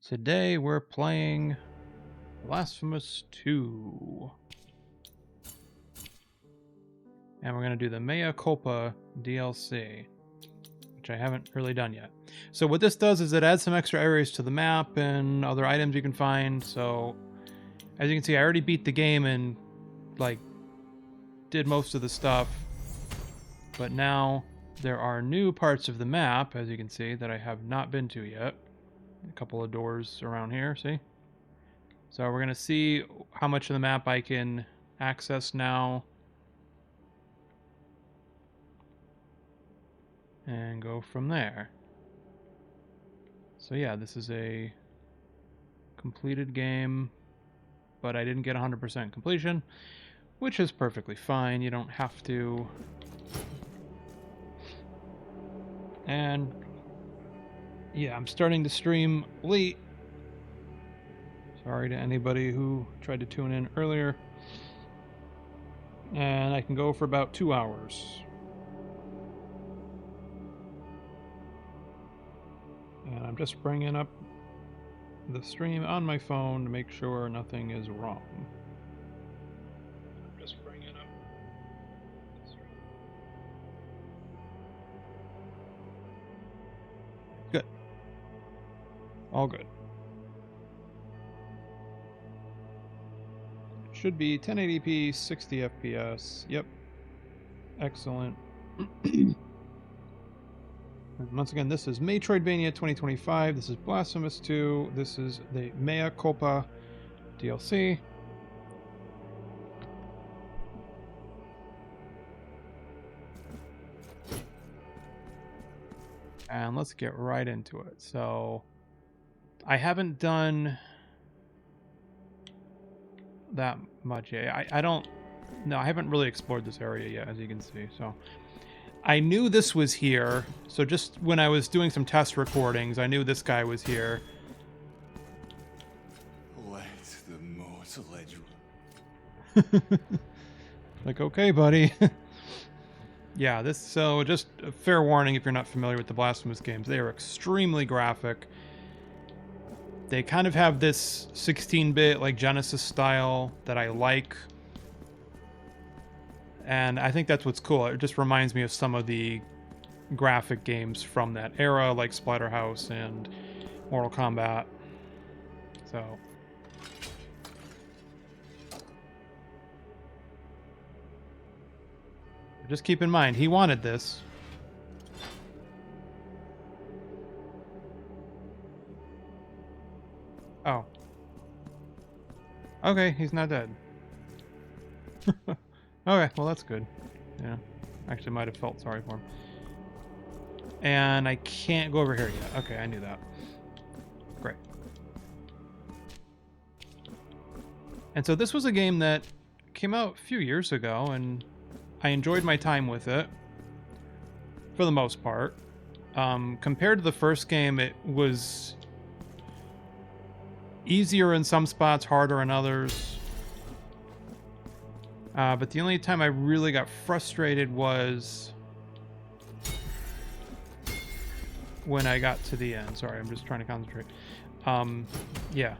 Today we're playing Blasphemous 2. And we're going to do the Culpa DLC, which I haven't really done yet. So what this does is it adds some extra areas to the map and other items you can find. So as you can see, I already beat the game and did most of the stuff. But now there are new parts of the map, as you can see, that I have not been to yet. A couple of doors around here, see? So we're going to see how much of the map I can access now. And go from there. So yeah, this is a completed game, but I didn't get 100% completion, which is perfectly fine. You don't have to. And yeah, I'm starting to stream late. Sorry to anybody who tried to tune in earlier. And I can go for about 2 hours. And I'm just bringing up the stream on my phone to make sure nothing is wrong. I'm just bringing up the stream. Good. All good. Should be 1080p, 60 FPS. Yep. Excellent. Once again, this is Maytroidvania 2025. This is Blasphemous 2. This is the Culpa DLC. And let's get right into it. So, I haven't done that much yet. I haven't really explored this area yet, as you can see. So, I knew this was here, so just when I was doing some test recordings, I knew this guy was here. Let the mortal edge. Like, okay, buddy. Yeah, so just a fair warning if you're not familiar with the Blasphemous games. They are extremely graphic. They kind of have this 16-bit, like, Genesis style that I like. And I think that's what's cool. It just reminds me of some of the graphic games from that era, like Splatterhouse and Mortal Kombat. So, just keep in mind, he wanted this. Oh. Okay, he's not dead. Okay, well that's good. Yeah, actually might have felt sorry for him. And I can't go over here yet. Okay, I knew that. Great. And so this was a game that came out a few years ago, and I enjoyed my time with it, for the most part. Compared to the first game, it was easier in some spots, harder in others. But the only time I really got frustrated was when I got to the end. Sorry, I'm just trying to concentrate. Yeah.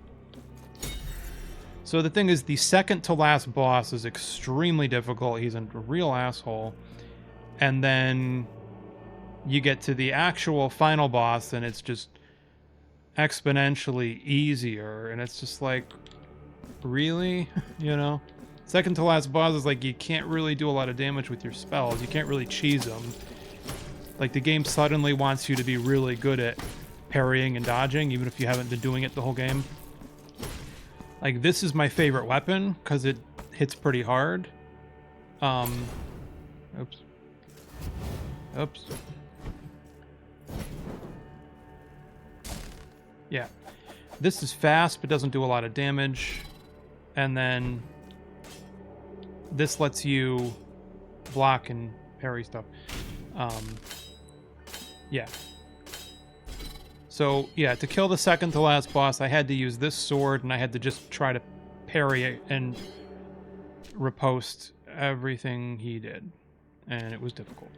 So the thing is, the second to last boss is extremely difficult. He's a real asshole. And then you get to the actual final boss, and it's just exponentially easier. And it's just like, really? You know? Second to last boss is like, you can't really do a lot of damage with your spells. You can't really cheese them. Like, the game suddenly wants you to be really good at parrying and dodging, even if you haven't been doing it the whole game. Like, this is my favorite weapon, because it hits pretty hard. Oops. Oops. Yeah. This is fast, but doesn't do a lot of damage. And then this lets you block and parry stuff. Yeah. So, yeah, to kill the second to last boss, I had to use this sword, and I had to just try to parry it and riposte everything he did. And it was difficult.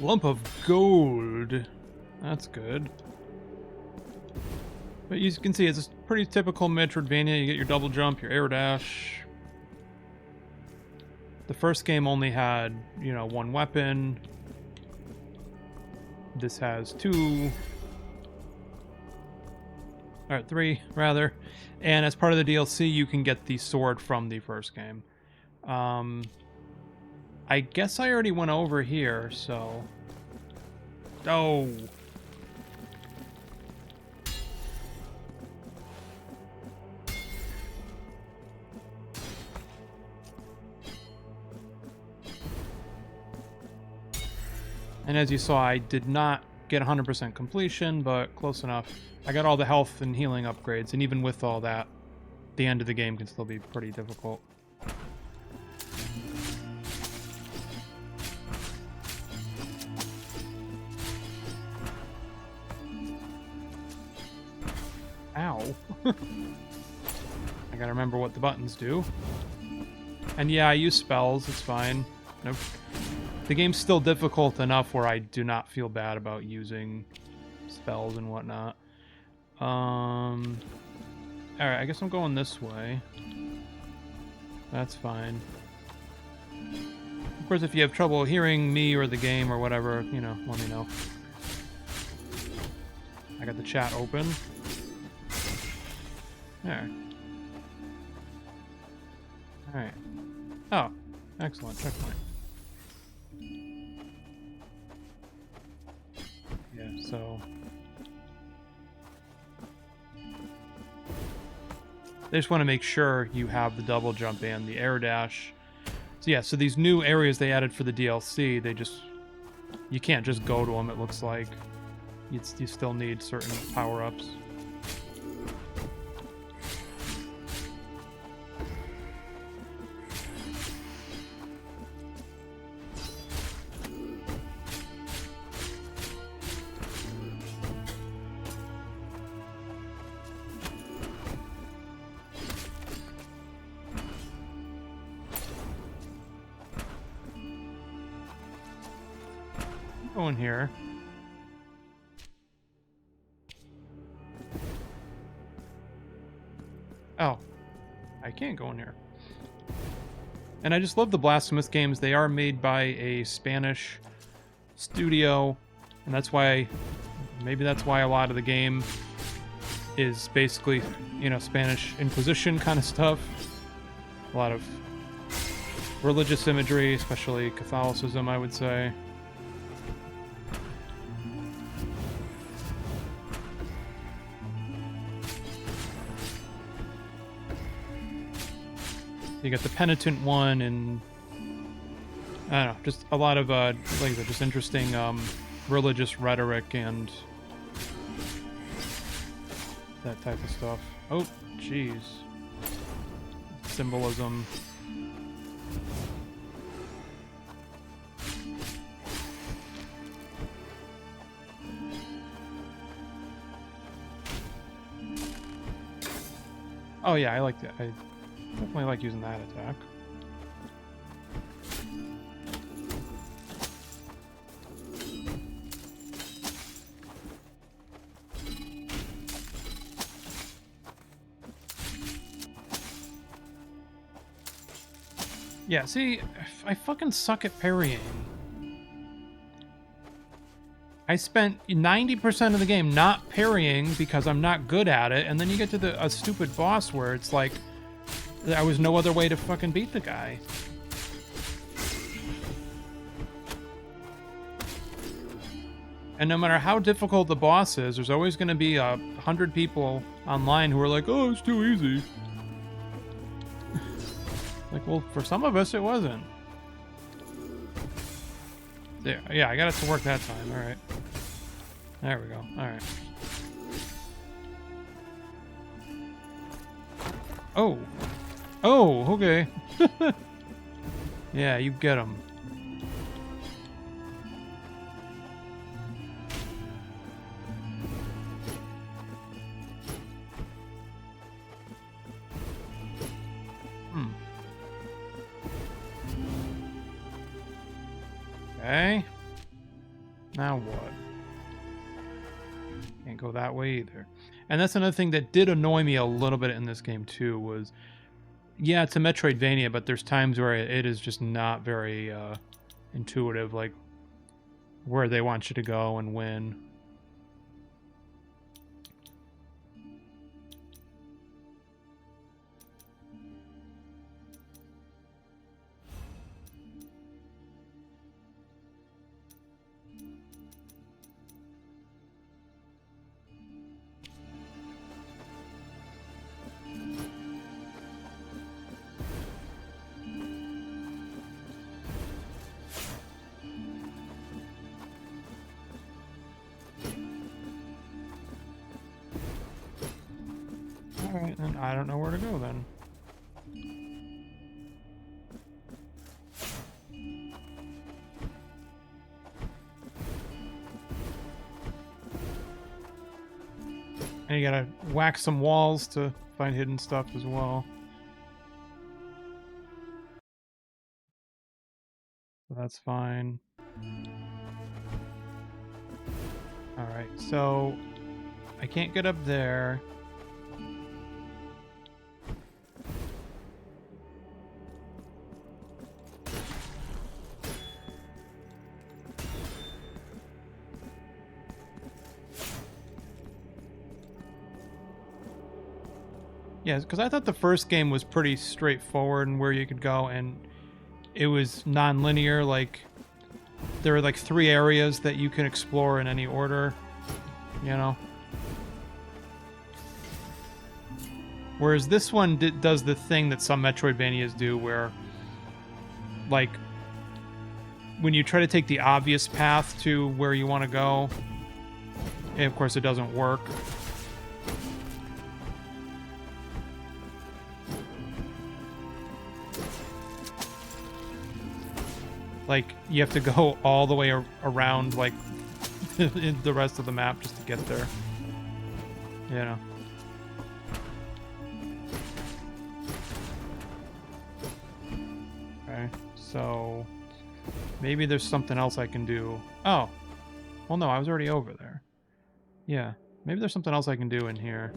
Lump of gold. That's good. But you can see it's a pretty typical Metroidvania. You get your double jump, your air dash. The first game only had, you know, one weapon. This has two. Alright, three, rather. And as part of the DLC, you can get the sword from the first game. I guess I already went over here, so... Oh! And as you saw, I did not get 100% completion, but close enough. I got all the health and healing upgrades, and even with all that, the end of the game can still be pretty difficult. Ow. I gotta remember what the buttons do. And yeah, I use spells, it's fine. Nope. The game's still difficult enough where I do not feel bad about using spells and whatnot. Alright, I guess I'm going this way. That's fine. Of course, if you have trouble hearing me or the game or whatever, you know, let me know. I got the chat open. There. Alright. Oh, excellent. Checkpoint. Yeah, so... They just want to make sure you have the double jump and the air dash. So yeah, so these new areas they added for the DLC, they just... You can't just go to them, it looks like. You still need certain power-ups. Go in here. Oh, I can't go in here. And I just love the Blasphemous games. They are made by a Spanish studio, and that's why, maybe that's why a lot of the game is basically, you know, Spanish Inquisition kind of stuff. A lot of religious imagery, especially Catholicism, I would say. You got the penitent one, and I don't know, just a lot of like just interesting religious rhetoric and that type of stuff. Oh, jeez, symbolism. Oh yeah, I like that. I definitely like using that attack. Yeah, see, I fucking suck at parrying. I spent 90% of the game not parrying because I'm not good at it, and then you get to a stupid boss where it's like, there was no other way to fucking beat the guy. And no matter how difficult the boss is, there's always going to be 100 people online who are like, oh, it's too easy. Like, well, for some of us, it wasn't. There, yeah, I got it to work that time. All right. There we go. All right. Oh. Oh, okay. Yeah, you get him. Okay. Now what? Can't go that way either. And that's another thing that did annoy me a little bit in this game too was, yeah, it's a Metroidvania, but there's times where it is just not very intuitive, like where they want you to go and when. Alright, then I don't know where to go then. And you gotta whack some walls to find hidden stuff as well. So that's fine. Alright, so I can't get up there. Yeah, because I thought the first game was pretty straightforward and where you could go, and it was non-linear. Like, there were like 3 areas that you can explore in any order, you know? Whereas this one does the thing that some Metroidvanias do where, like, when you try to take the obvious path to where you want to go, and of course it doesn't work. Like, you have to go all the way around, like, in the rest of the map just to get there. You know. Okay, so maybe there's something else I can do. Oh, well, no, I was already over there. Yeah, maybe there's something else I can do in here.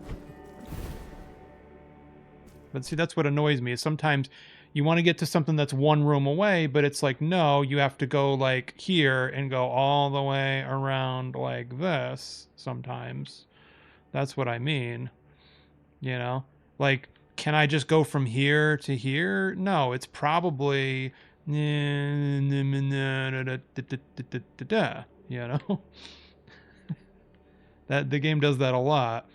But see, that's what annoys me, is sometimes you want to get to something that's 1 room away, but it's like, no, you have to go like here and go all the way around like this sometimes. That's what I mean. You know? Like, can I just go from here to here? No, it's probably, you know? That the game does that a lot.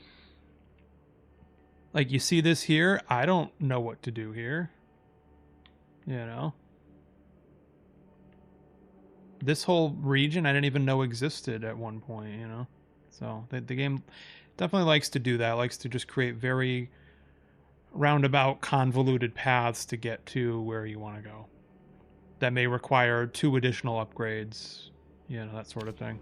Like, you see this here? I don't know what to do here. You know? This whole region I didn't even know existed at one point, you know? So the game definitely likes to do that. Likes to just create very roundabout, convoluted paths to get to where you want to go. That may require 2 additional upgrades, you know, that sort of thing.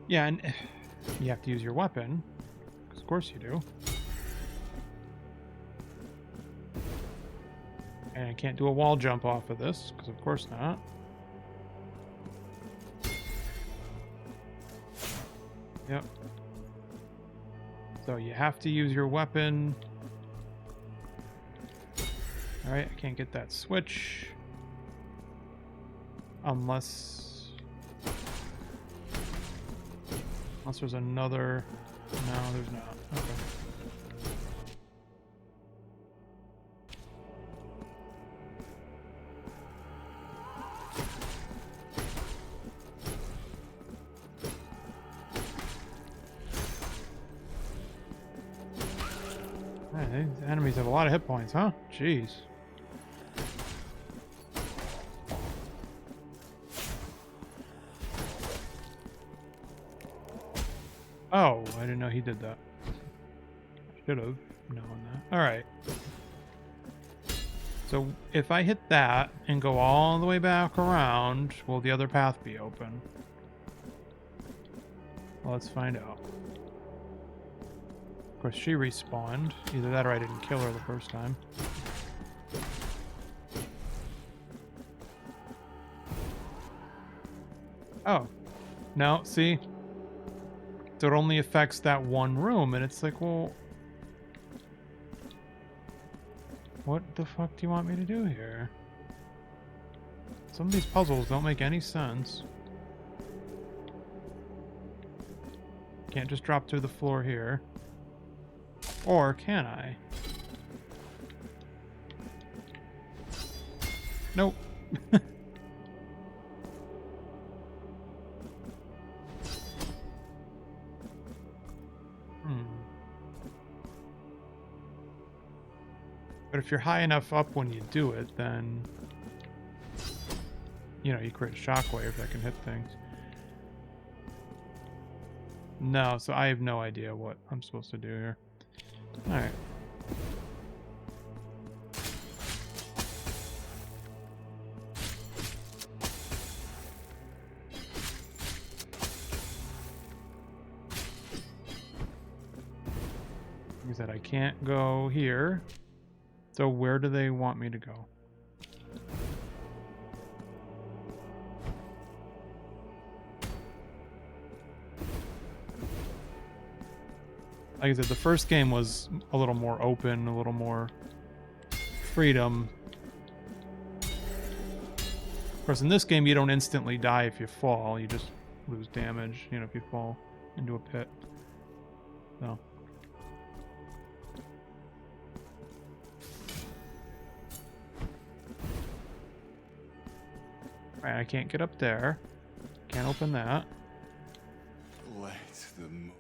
Yeah, and you have to use your weapon. Of course you do. And I can't do a wall jump off of this, because of course not. Yep. So you have to use your weapon. Alright, I can't get that switch. Unless there's another... No, there's not. Okay. Man, these enemies have a lot of hit points, huh? Jeez. Oh, I didn't know he did that. Should have known that. Alright. So if I hit that and go all the way back around, will the other path be open? Well, let's find out. Of course, she respawned. Either that or I didn't kill her the first time. Oh. No, see? So it only affects that one room, and it's like, well... What the fuck do you want me to do here? Some of these puzzles don't make any sense. Can't just drop through the floor here. Or can I? Nope. But if you're high enough up when you do it, then... You know, you create a shockwave that can hit things. No, so I have no idea what I'm supposed to do here. Alright. Like I said, I can't go here. So where do they want me to go? Like I said, the first game was a little more open, a little more freedom. Of course, in this game, you don't instantly die if you fall. You just lose damage, you know, if you fall into a pit. So. Alright, I can't get up there. Can't open that. Let them.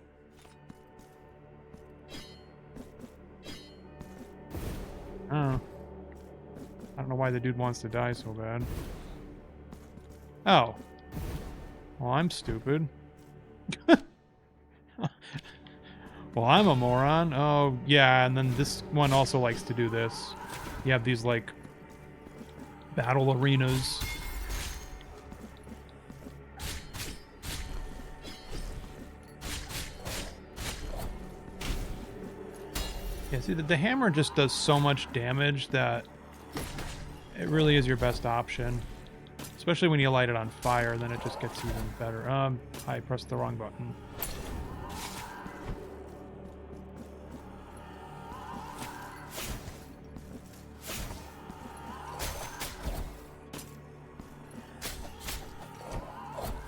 Oh. I don't know why the dude wants to die so bad. Oh. Well, I'm stupid. Well, I'm a moron. Oh, yeah, and then this one also likes to do this. You have these, like, battle arenas. Yeah, see, the hammer just does so much damage that it really is your best option. Especially when you light it on fire, then it just gets even better. I pressed the wrong button.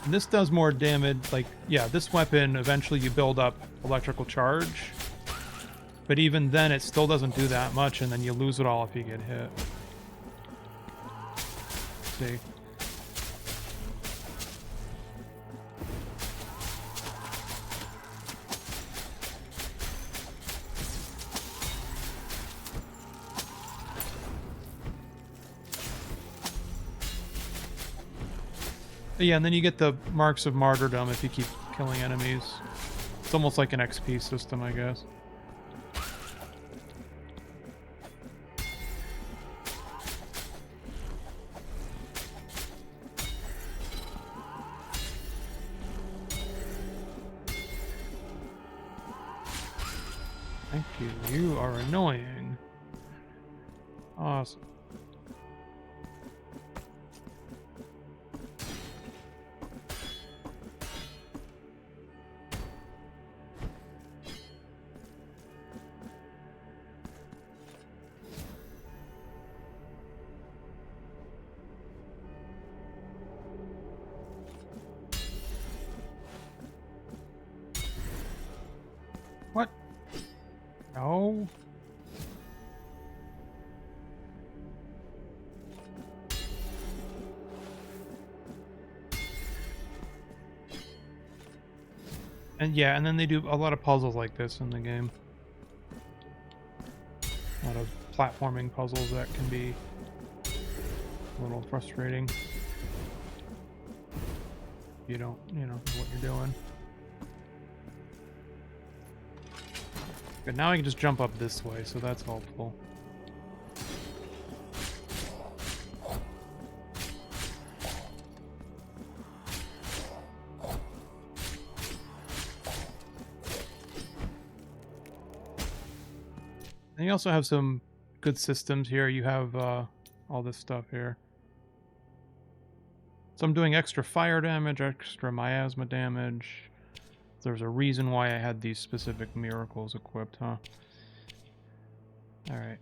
And this does more damage, like, yeah, this weapon, eventually you build up electrical charge. But even then, it still doesn't do that much, and then you lose it all if you get hit. See? Yeah, and then you get the marks of martyrdom if you keep killing enemies. It's almost like an XP system, I guess. Thank you. You are annoying. Awesome. What? No. And yeah, and then they do a lot of puzzles like this in the game. A lot of platforming puzzles that can be a little frustrating. You don't, you know, what you're doing. But now I can just jump up this way, so that's helpful. And you also have some good systems here. You have all this stuff here. So I'm doing extra fire damage, extra miasma damage. There's a reason why I had these specific miracles equipped, huh? Alright.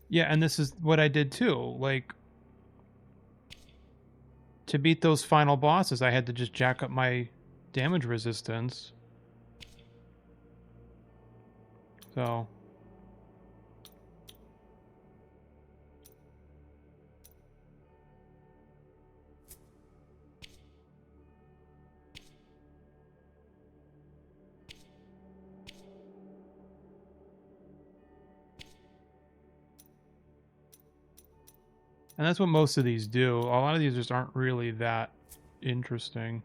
Yeah, and this is what I did too. Like, to beat those final bosses, I had to just jack up my damage resistance. So... And that's what most of these do. A lot of these just aren't really that interesting.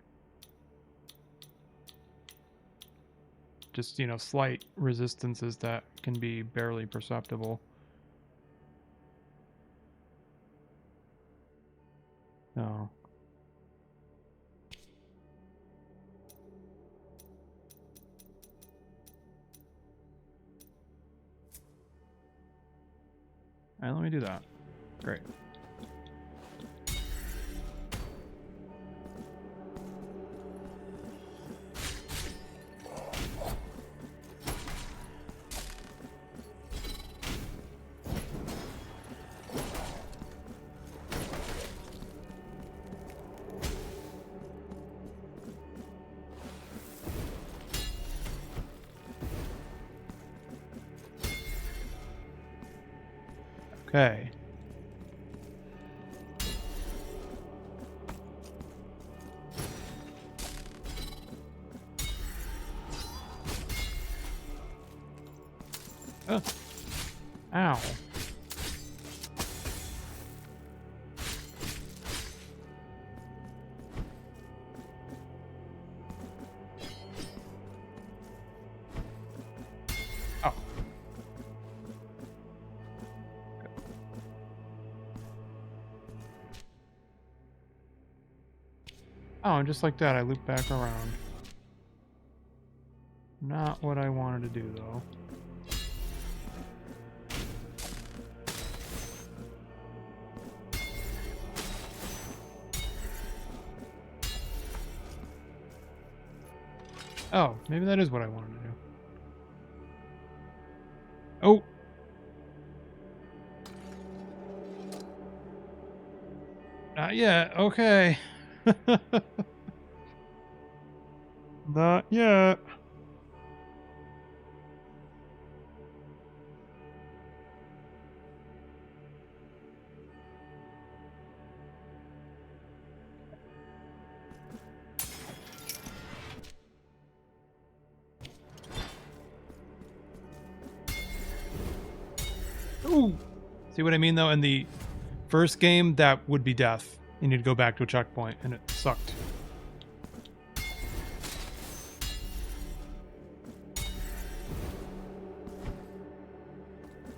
Just, you know, slight resistances that can be barely perceptible. So... Alright, let me do that. Great. Okay. Oh. Ow. Oh. Oh, and just like that, I loop back around. Not what I wanted to do, though. Oh, maybe that is what I wanted to do. Oh! Not yet. Okay. Not yet. Ooh! See what I mean, though? In the first game, that would be death. You need to go back to a checkpoint, and it sucked.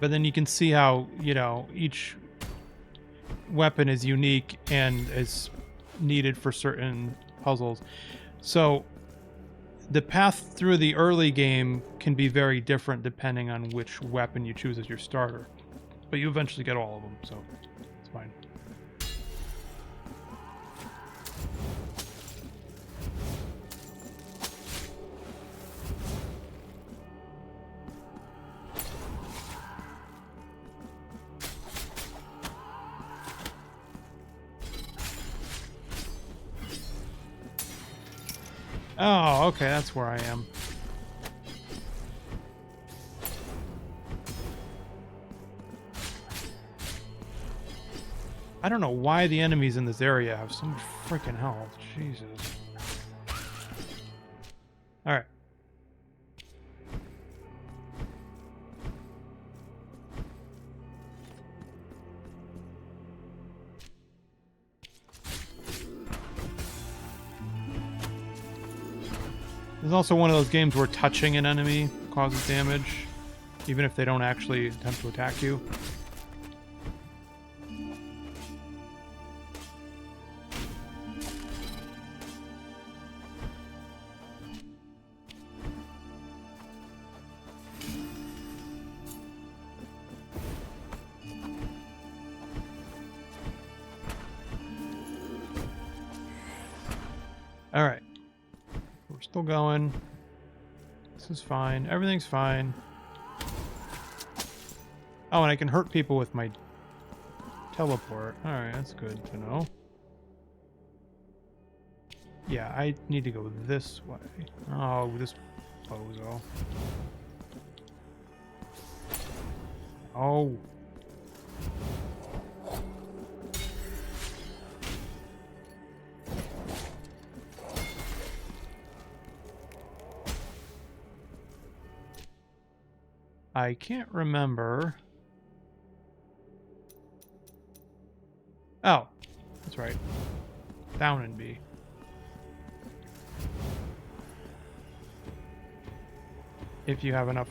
But then you can see how, you know, each weapon is unique and is needed for certain puzzles. So the path through the early game can be very different depending on which weapon you choose as your starter. But you eventually get all of them, so it's fine. Oh, okay, that's where I am. I don't know why the enemies in this area have so much freaking health. Jesus. Alright. This is also one of those games where touching an enemy causes damage, even if they don't actually attempt to attack you. All right. We're still going. This is fine. Everything's fine. Oh, and I can hurt people with my teleport. All right, that's good to know. Yeah, I need to go this way. Oh, this bozo. Oh. I can't remember. Oh, that's right. Down and B. If you have enough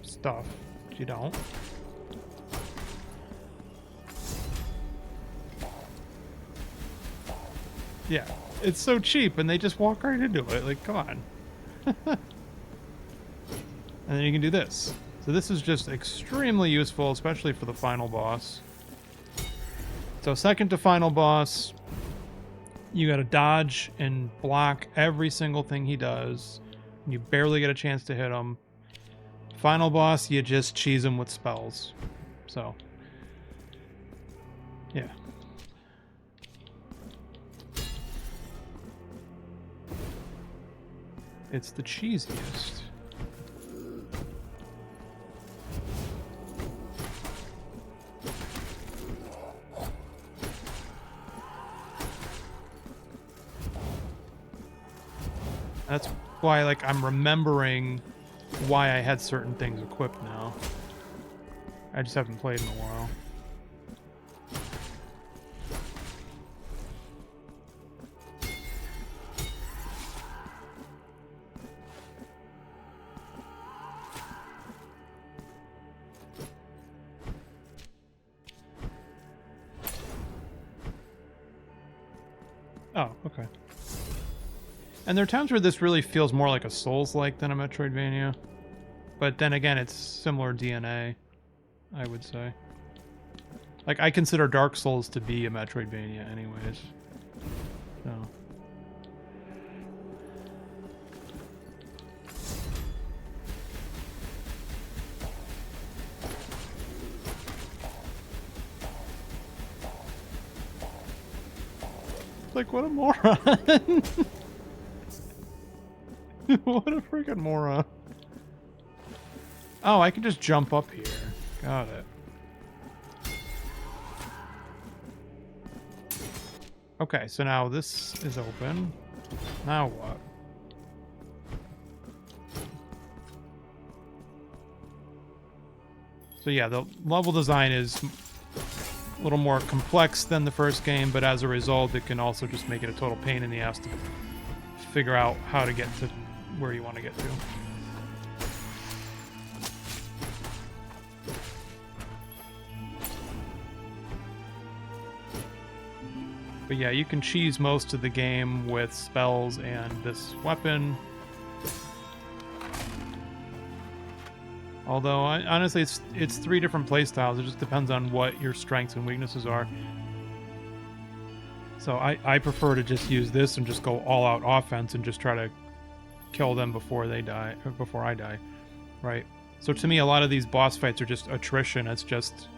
stuff, but you don't. Yeah, it's so cheap and they just walk right into it. Like, come on. And then you can do this. So this is just extremely useful, especially for the final boss. So second to final boss, you gotta dodge and block every single thing he does. You barely get a chance to hit him. Final boss, you just cheese him with spells. So, yeah. It's the cheesiest. That's why, like, I'm remembering why I had certain things equipped now. I just haven't played in a while. Oh, okay. And there are times where this really feels more like a Souls-like than a Metroidvania. But then again, it's similar DNA, I would say. Like, I consider Dark Souls to be a Metroidvania anyways. So. Like, what a moron. What a freaking moron. Oh, I can just jump up here. Got it. Okay, so now this is open. Now what? So yeah, the level design is a little more complex than the first game, but as a result, it can also just make it a total pain in the ass to figure out how to get to where you want to get to. But yeah, you can cheese most of the game with spells and this weapon. Although, honestly, it's 3 different playstyles. It just depends on what your strengths and weaknesses are. So I prefer to just use this and just go all-out offense and just try to kill them before they die, or before I die, right? So to me, a lot of these boss fights are just attrition. It's just,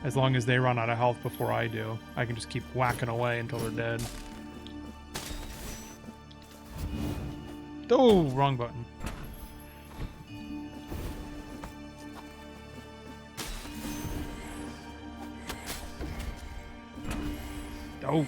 as long as they run out of health before I do, I can just keep whacking away until they're dead. Oh, wrong button. Oh.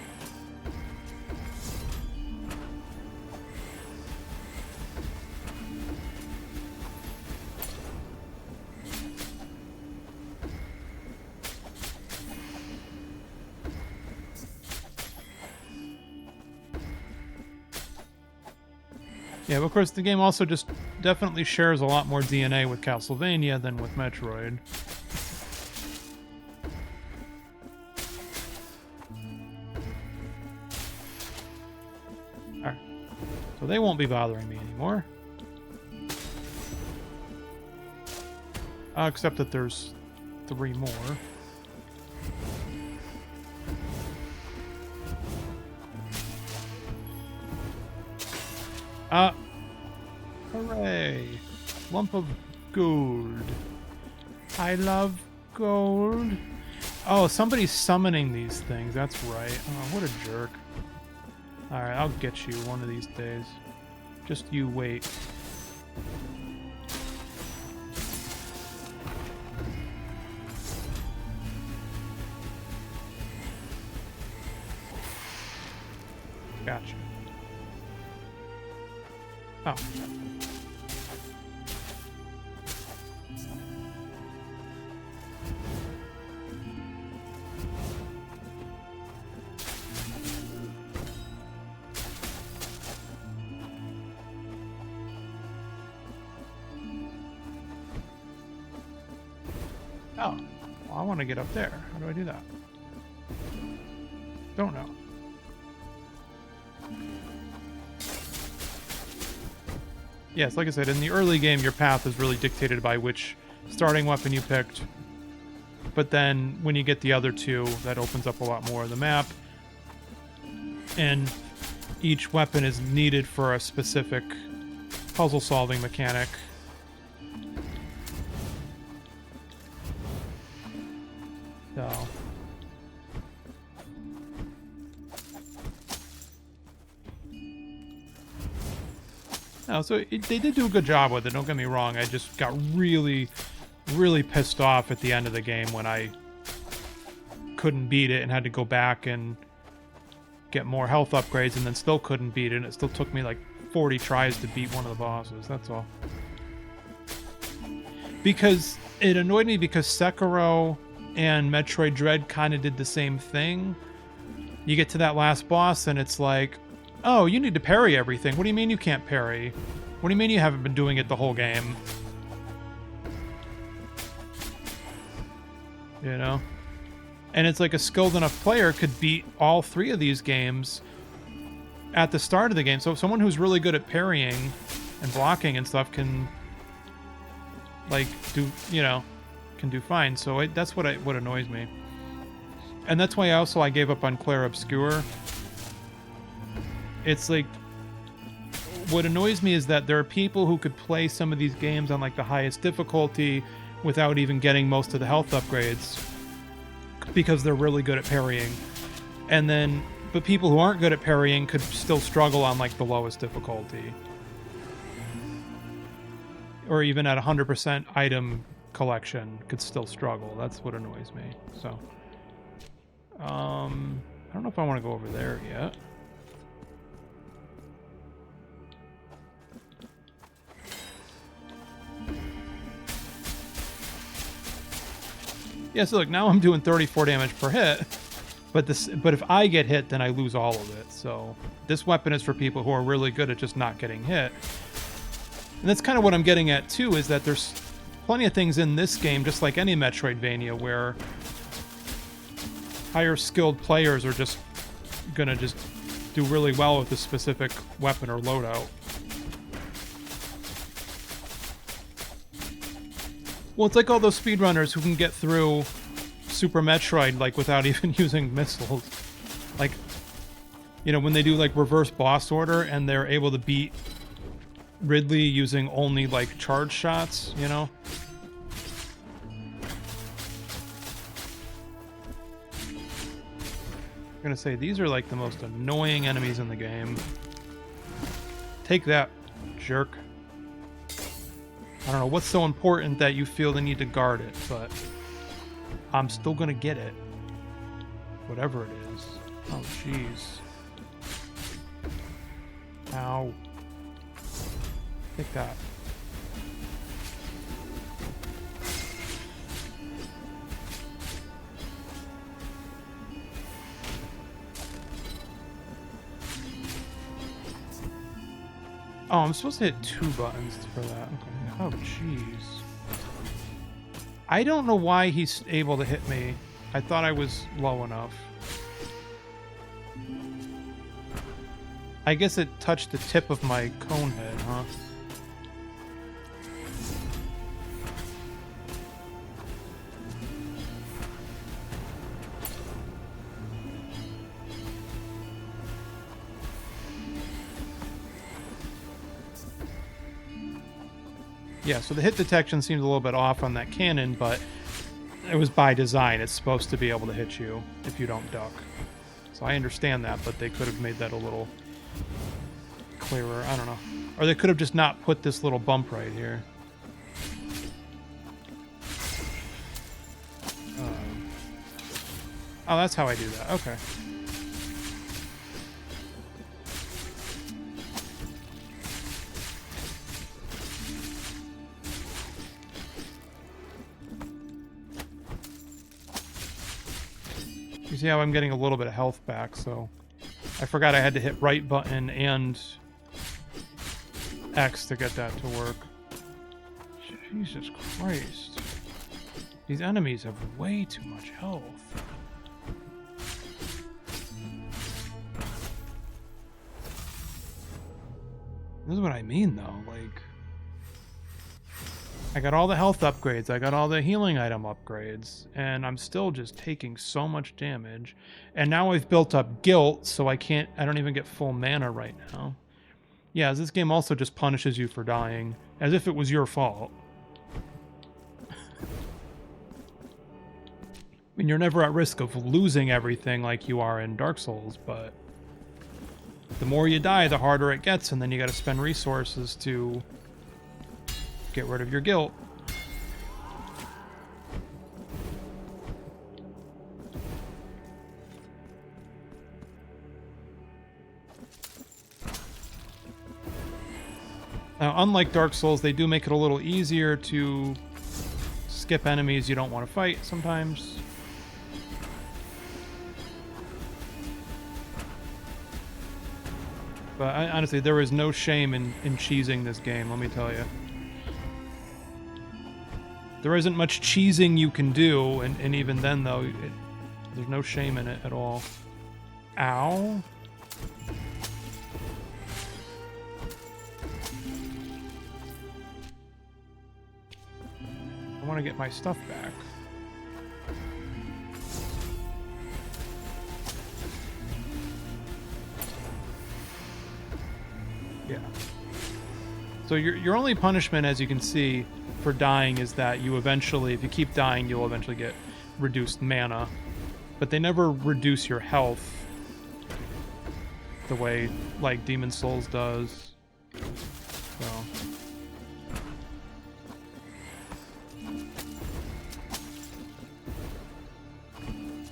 Yeah, but of course the game also just definitely shares a lot more DNA with Castlevania than with Metroid. Alright. So they won't be bothering me anymore. Except that there's 3 more. Hooray! Lump of gold. I love gold. Oh, somebody's summoning these things. That's right. Oh, what a jerk. Alright, I'll get you one of these days. Just you wait. Gotcha. Oh. Oh. Well, I want to get up there. How do I do that? Don't know. Yes, like I said, in the early game, your path is really dictated by which starting weapon you picked. But then when you get the other two, that opens up a lot more of the map. And each weapon is needed for a specific puzzle-solving mechanic. So... No, so they did do a good job with it, don't get me wrong. I just got really, really pissed off at the end of the game when I couldn't beat it and had to go back and get more health upgrades and then still couldn't beat it. And it still took me like 40 tries to beat one of the bosses, that's all. Because it annoyed me because Sekiro and Metroid Dread kind of did the same thing. You get to that last boss and it's like, oh, you need to parry everything. What do you mean you can't parry? What do you mean you haven't been doing it the whole game? You know? And it's like a skilled enough player could beat all three of these games at the start of the game. So someone who's really good at parrying and blocking and stuff can, like, do, you know, can do fine. So that's what annoys me. And that's why I gave up on Clair Obscure. It's like, what annoys me is that there are people who could play some of these games on like the highest difficulty without even getting most of the health upgrades because they're really good at parrying. And then, but people who aren't good at parrying could still struggle on like the lowest difficulty. Or even at 100% item collection could still struggle. That's what annoys me. So, I don't know if I want to go over there yet. Yeah, so look, now I'm doing 34 damage per hit, but if I get hit, then I lose all of it. So this weapon is for people who are really good at just not getting hit. And that's kind of what I'm getting at too, is that there's plenty of things in this game, just like any Metroidvania, where higher skilled players are just gonna just do really well with a specific weapon or loadout. Well, it's like all those speedrunners who can get through Super Metroid, like, without even using missiles. Like, you know, when they do, like, reverse boss order and they're able to beat Ridley using only, like, charge shots, you know? I'm gonna say, these are, like, the most annoying enemies in the game. Take that, jerk. I don't know what's so important that you feel the need to guard it, but I'm still gonna get it. Whatever it is. Oh, jeez. Ow. Take that. Oh, I'm supposed to hit 2 buttons for that. Okay. Oh, jeez. I don't know why he's able to hit me. I thought I was low enough. I guess it touched the tip of my cone head, huh? Yeah, so the hit detection seems a little bit off on that cannon, but it was by design. It's supposed to be able to hit you if you don't duck. So I understand that, but they could have made that a little clearer. I don't know. Or they could have just not put this little bump right here. Oh, that's how I do that. Okay. You see how I'm getting a little bit of health back, so I forgot I had to hit right button and X to get that to work. Jesus Christ. These enemies have way too much health. This is what I mean, though. Like, I got all the health upgrades, I got all the healing item upgrades, and I'm still just taking so much damage. And now I've built up guilt, so I don't even get full mana right now. Yeah, this game also just punishes you for dying, as if it was your fault. I mean, you're never at risk of losing everything like you are in Dark Souls, but the more you die, the harder it gets, and then you gotta spend resources to get rid of your guilt. Now, unlike Dark Souls, they do make it a little easier to skip enemies you don't want to fight sometimes. But honestly, there is no shame in cheesing this game, let me tell you. There isn't much cheesing you can do, and even then, though, there's no shame in it at all. Ow. I want to get my stuff back. Yeah. So your only punishment, as you can see, for dying is that you eventually, if you keep dying, you'll eventually get reduced mana. But they never reduce your health the way, like, Demon Souls does. So...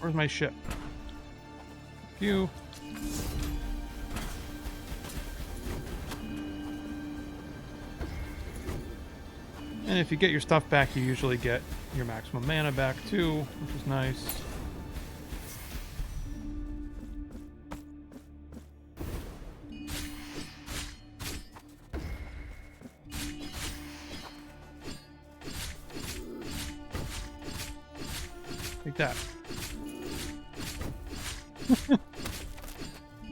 Where's my ship? You. And if you get your stuff back, you usually get your maximum mana back too, which is nice. Take that.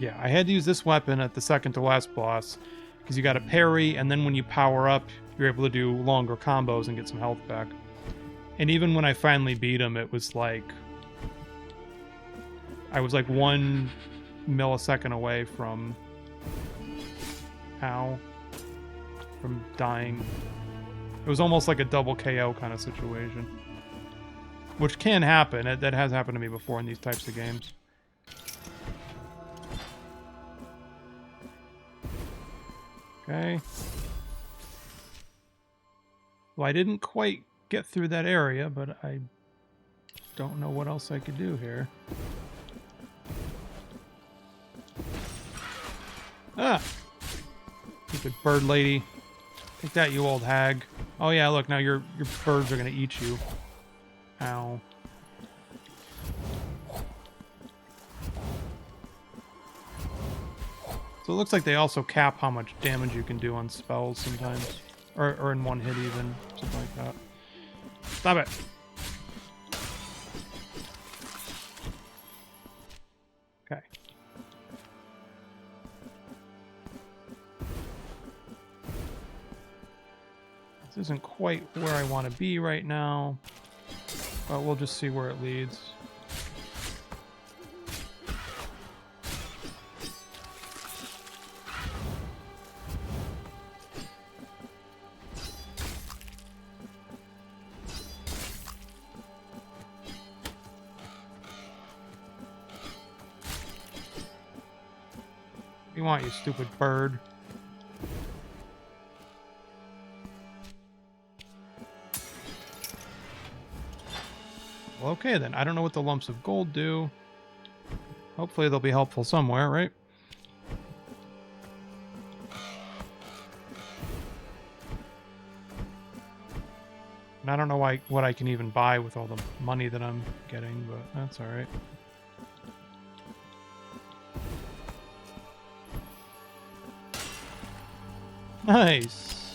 Yeah, I had to use this weapon at the second to last boss because you got a parry, and then when you power up, you're able to do longer combos and get some health back. And even when I finally beat him, it was like... I was like 1 millisecond away from... Ow. From dying. It was almost like a double KO kind of situation. Which can happen. That has happened to me before in these types of games. Okay. Well, I didn't quite get through that area, but I don't know what else I could do here. Ah! Stupid bird lady. Take that, you old hag. Oh yeah, look, now your birds are gonna eat you. Ow. So it looks like they also cap how much damage you can do on spells sometimes. Or in one hit even. Something like that. Stop it! Okay. This isn't quite where I want to be right now. But we'll just see where it leads. You want, you stupid bird. Well, okay then. I don't know what the lumps of gold do. Hopefully they'll be helpful somewhere, right? And I don't know what I can even buy with all the money that I'm getting, but that's alright. Nice!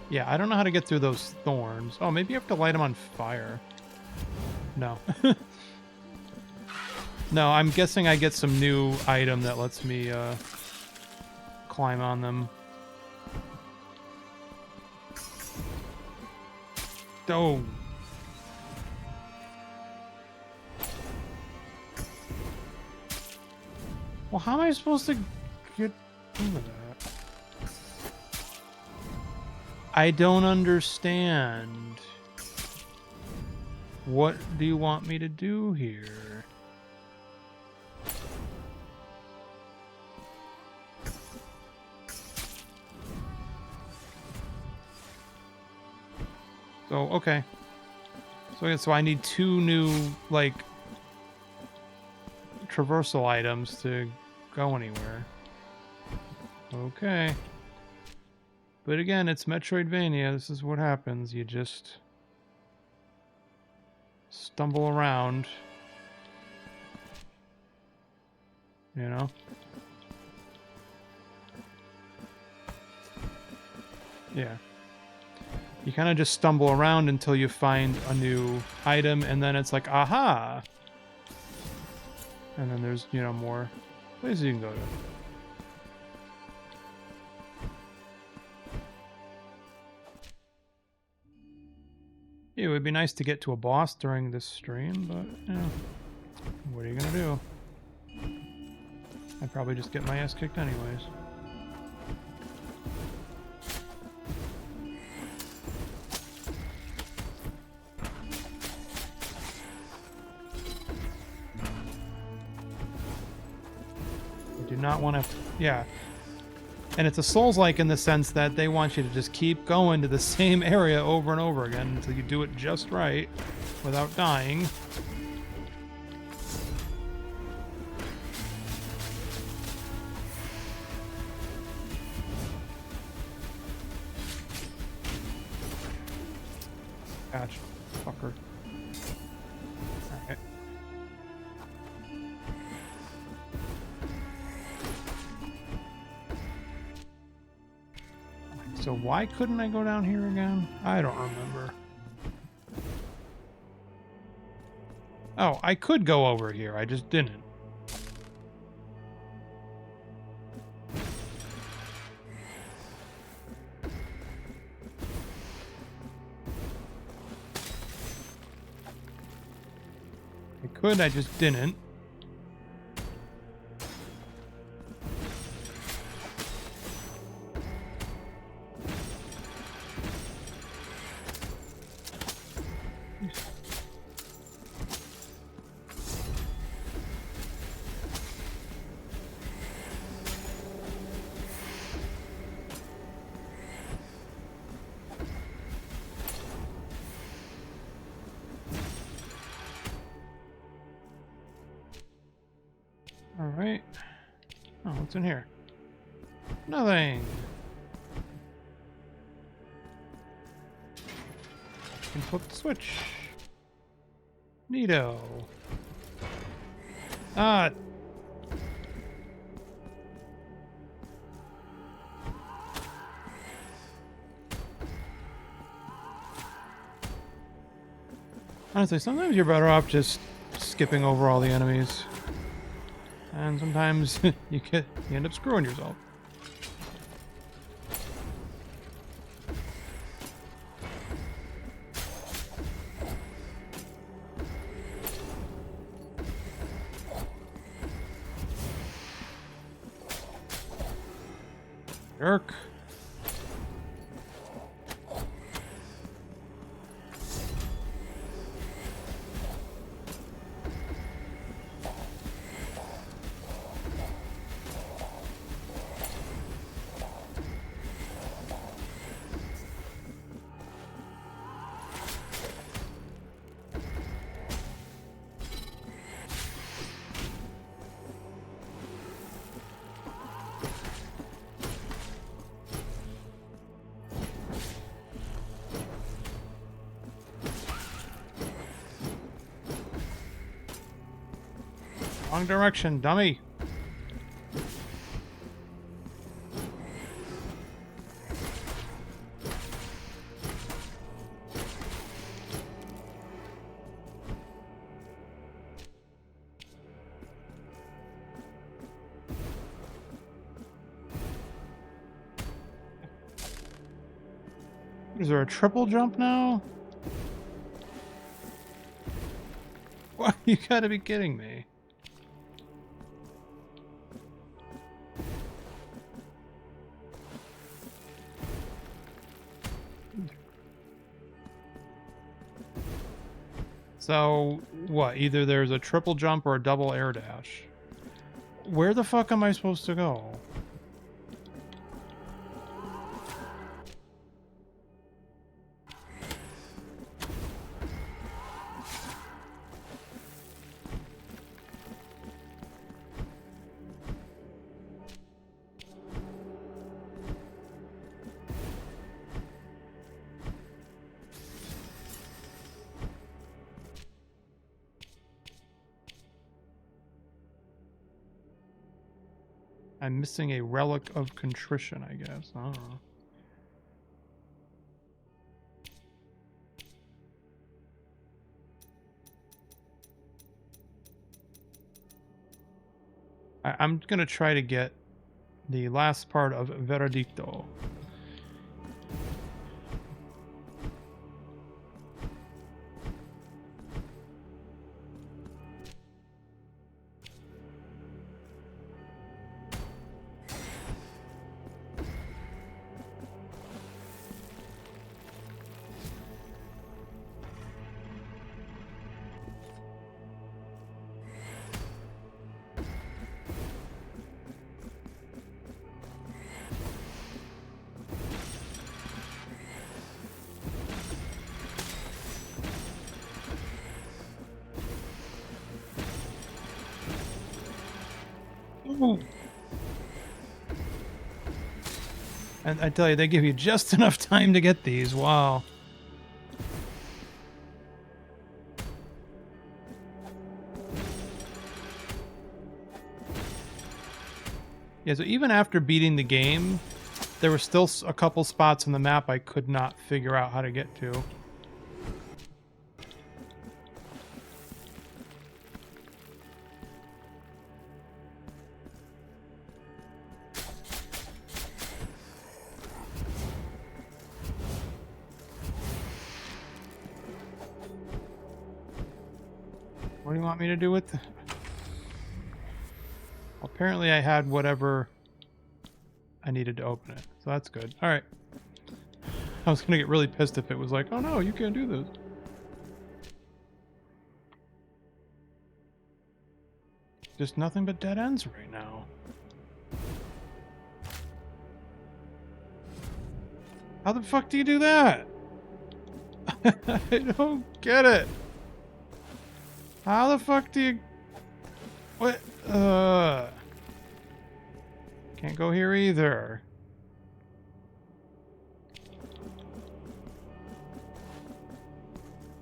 Yeah, I don't know how to get through those thorns. Oh, maybe you have to light them on fire. No. No, I'm guessing I get some new item that lets me climb on them. Oh. Well, how am I supposed to get over that? I don't understand. What do you want me to do here? So, okay. So I need 2 new, like, traversal items to go anywhere. Okay. But again, it's Metroidvania. This is what happens. You just stumble around. You know? Yeah. You kind of just stumble around until you find a new item, and then it's like, aha! And then there's, you know, more places you can go to. It would be nice to get to a boss during this stream, but, you know, what are you gonna do? I'd probably just get my ass kicked anyways. I do not want to... Yeah. And it's a Souls-like in the sense that they want you to just keep going to the same area over and over again until you do it just right without dying. Catch, fucker. Alright. So why couldn't I go down here again? I don't remember. Oh, I could go over here. I just didn't. I could, I just didn't. Alright. Oh, what's in here? Nothing. Can flip the switch. Neato. Ah. Honestly, sometimes you're better off just skipping over all the enemies. And sometimes you end up screwing yourself. Jerk. Wrong direction, dummy. Is there a triple jump now? What? You gotta be kidding me. So, what? Either there's a triple jump or a double air dash. Where the fuck am I supposed to go? I'm missing a relic of contrition, I guess. I don't know. I'm gonna try to get the last part of Veredicto. And I tell you, they give you just enough time to get these. Wow. Yeah, so even after beating the game, there were still a couple spots on the map I could not figure out how to get to. What do you want me to do with the... Apparently I had whatever I needed to open it, so that's good. Alright. I was gonna get really pissed if it was like, oh no, you can't do this. Just nothing but dead ends right now. How the fuck do you do that? I don't get it. How the fuck do you... What? Can't go here either.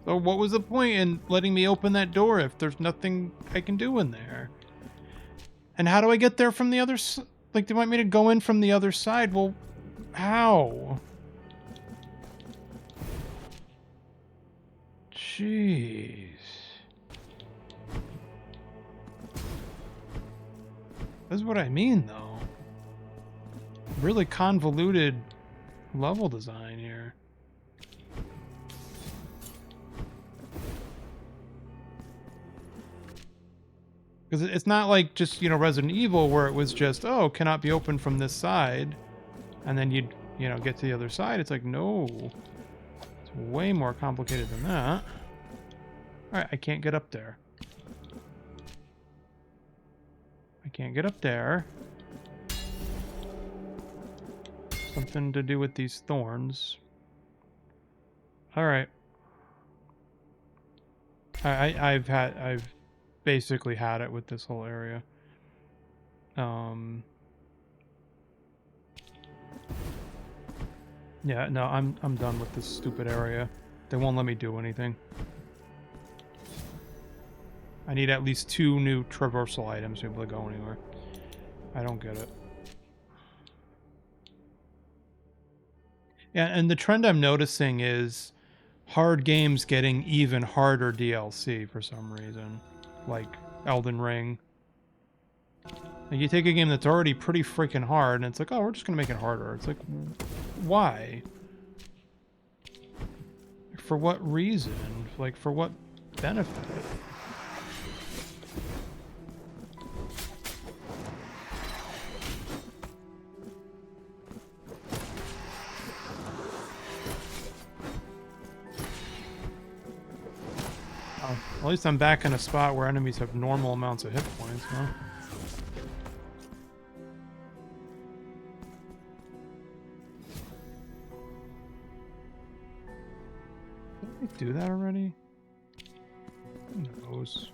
So what was the point in letting me open that door if there's nothing I can do in there? And how do I get there from the other side? Like, they want me to go in from the other side? Well, how? Jeez. That's what I mean, though. Really convoluted level design here. Because it's not like just, you know, Resident Evil where it was just, oh, cannot be opened from this side. And then you'd, you know, get to the other side. It's like, no. It's way more complicated than that. Alright, I can't get up there. I can't get up there. Something to do with these thorns. Alright. I've basically had it with this whole area. Yeah, no, I'm done with this stupid area. They won't let me do anything. I need at least 2 new traversal items to be able to go anywhere. I don't get it. Yeah, and the trend I'm noticing is hard games getting even harder DLC for some reason. Like Elden Ring. Like you take a game that's already pretty freaking hard, and it's like, oh, we're just gonna make it harder. It's like, why? For what reason? Like, for what benefit? Oh, at least I'm back in a spot where enemies have normal amounts of hit points, huh? Did I do that already? Who knows?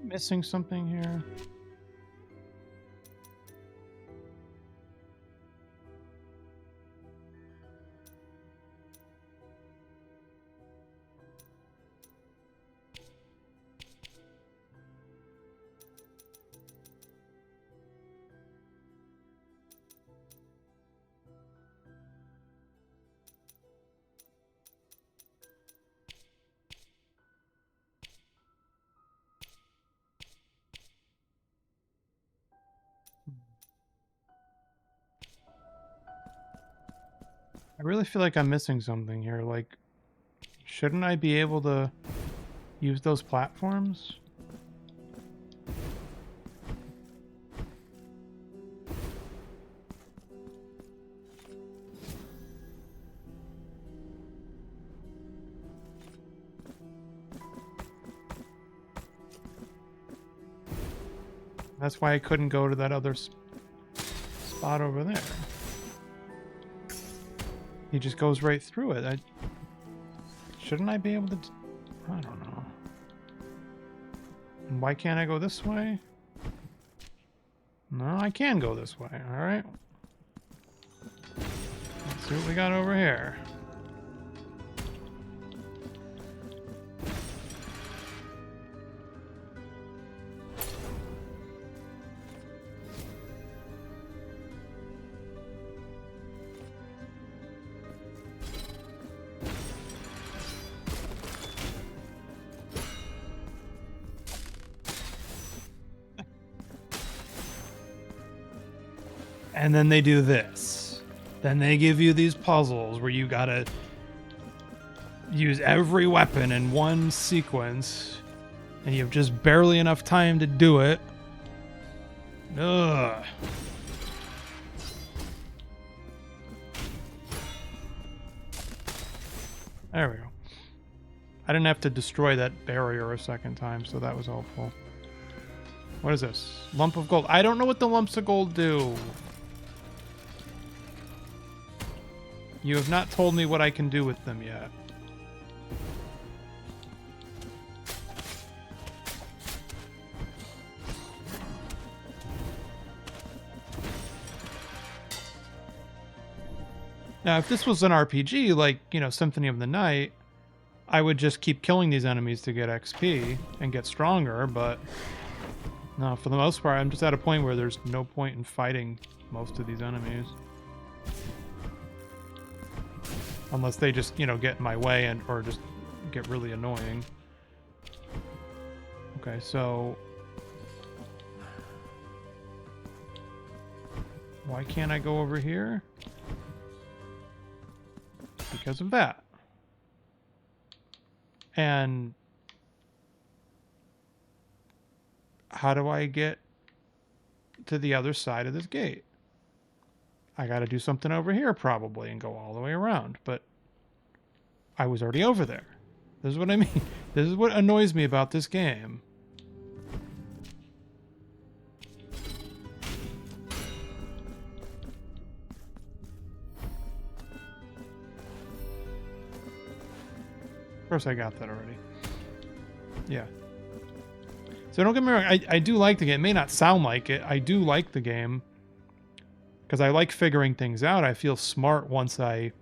Missing something here? I really feel like I'm missing something here. Like, shouldn't I be able to use those platforms? That's why I couldn't go to that other spot over there. He just goes right through it. Shouldn't I be able to... I don't know. And why can't I go this way? No, I can go this way. Alright. Let's see what we got over here. And then they do this. Then they give you these puzzles where you gotta use every weapon in one sequence, and you have just barely enough time to do it. Ugh. There we go. I didn't have to destroy that barrier a second time, so that was helpful. What is this? Lump of gold. I don't know what the lumps of gold do. You have not told me what I can do with them yet. Now, if this was an RPG, like, you know, Symphony of the Night, I would just keep killing these enemies to get XP and get stronger, but no, for the most part, I'm just at a point where there's no point in fighting most of these enemies. Unless they just, you know, get in my way and or just get really annoying. Okay, so why can't I go over here? Because of that. And how do I get to the other side of this gate? I got to do something over here probably and go all the way around. But I was already over there. This is what I mean. This is what annoys me about this game. Of course I got that already. Yeah. So don't get me wrong, I do like the game. It may not sound like it. I do like the game. Because I like figuring things out. I feel smart once I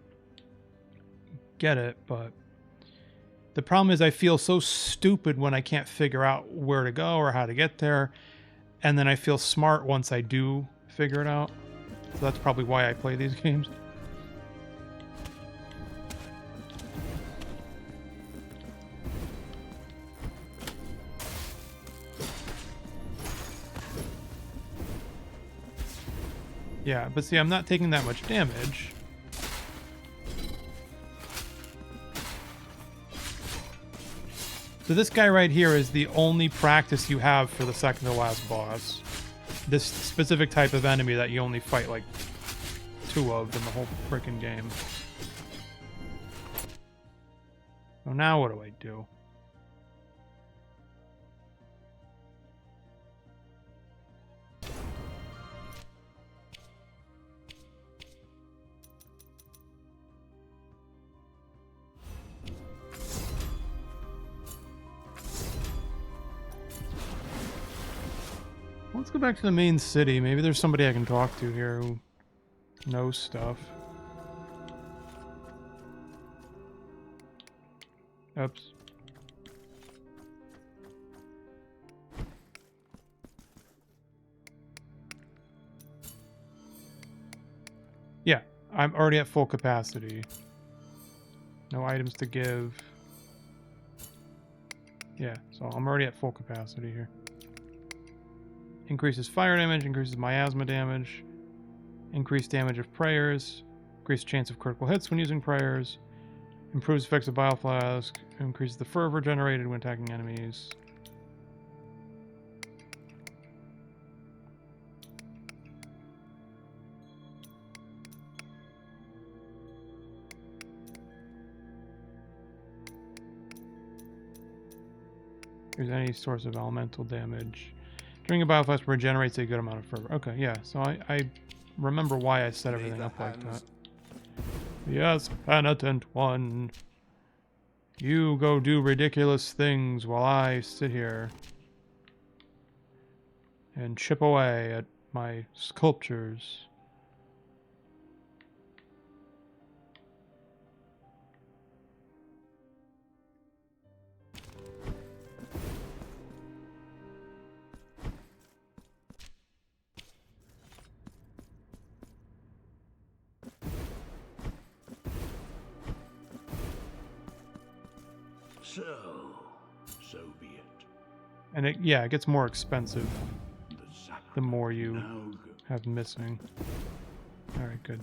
get it, but the problem is I feel so stupid when I can't figure out where to go or how to get there. And then I feel smart once I do figure it out. So that's probably why I play these games. Yeah, but see, I'm not taking that much damage. So this guy right here is the only practice you have for the second to last boss. This specific type of enemy that you only fight like 2 of in the whole freaking game. So now what do I do? Let's go back to the main city. Maybe there's somebody I can talk to here who knows stuff. Oops. Yeah, I'm already at full capacity. No items to give. Yeah, so I'm already at full capacity here. Increases fire damage, increases miasma damage, increased damage of prayers, increased chance of critical hits when using prayers, improves effects of bioflask, increases the fervor generated when attacking enemies. There's any source of elemental damage. During a bioflask regenerates a good amount of fervor. Okay, yeah, so I remember why I set everything up like that. Yes, penitent one. You go do ridiculous things while I sit here and chip away at my sculptures. So be it. And it, yeah, it gets more expensive the more you have missing. Alright, good.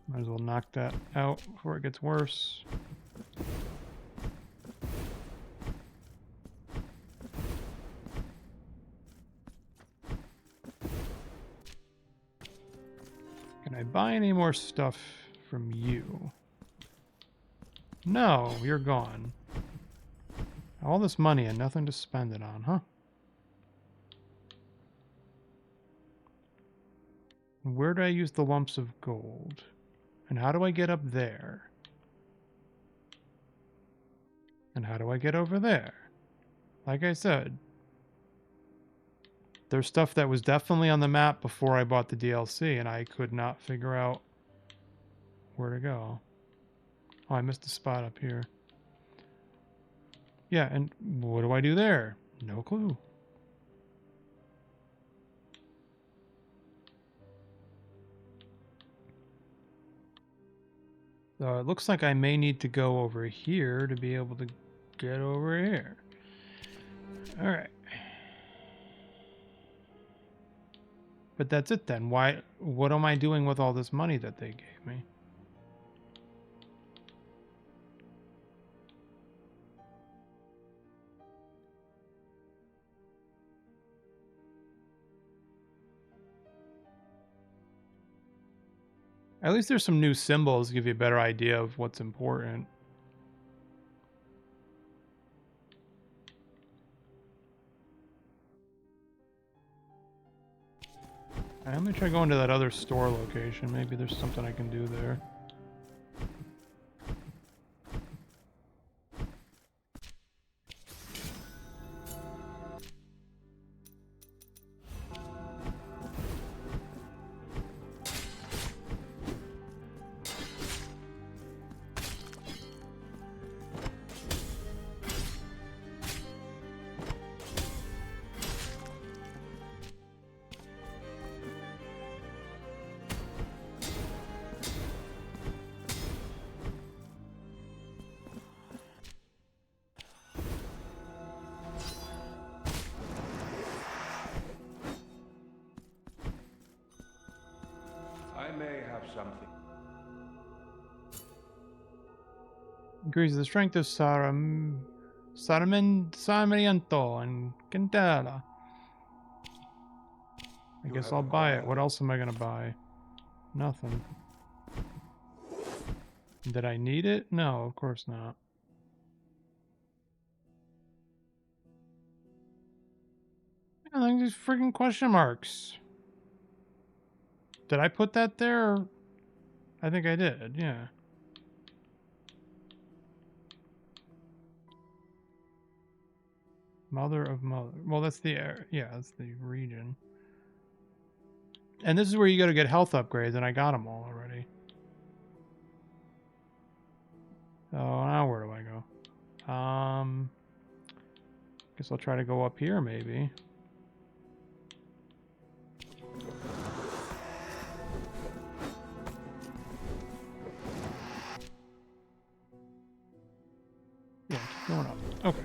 Might as well knock that out before it gets worse. Can I buy any more stuff from you? No, you're gone. All this money and nothing to spend it on, huh? Where do I use the lumps of gold? And how do I get up there? And how do I get over there? Like I said, there's stuff that was definitely on the map before I bought the DLC, and I could not figure out where to go. Oh, I missed a spot up here. Yeah, and what do I do there? No clue. So it looks like I may need to go over here to be able to get over here. All right. But that's it then. What am I doing with all this money that they gave me? At least there's some new symbols to give you a better idea of what's important. Alright, let me try going to that other store location. Maybe there's something I can do there. I may have something. Increases the strength of Sarmiento and Candela. I You guess have I'll buy it. called. What else am I gonna buy? Nothing. Did I need it? No, of course not. Yeah, like these freaking question marks. Did I put that there? I think I did, yeah. Mother of Mother. Well, that's the air. Yeah, that's the region. And this is where you go to get health upgrades, and I got them all already. So now where do I go? Guess I'll try to go up here, maybe. Yeah, keep going up. Okay.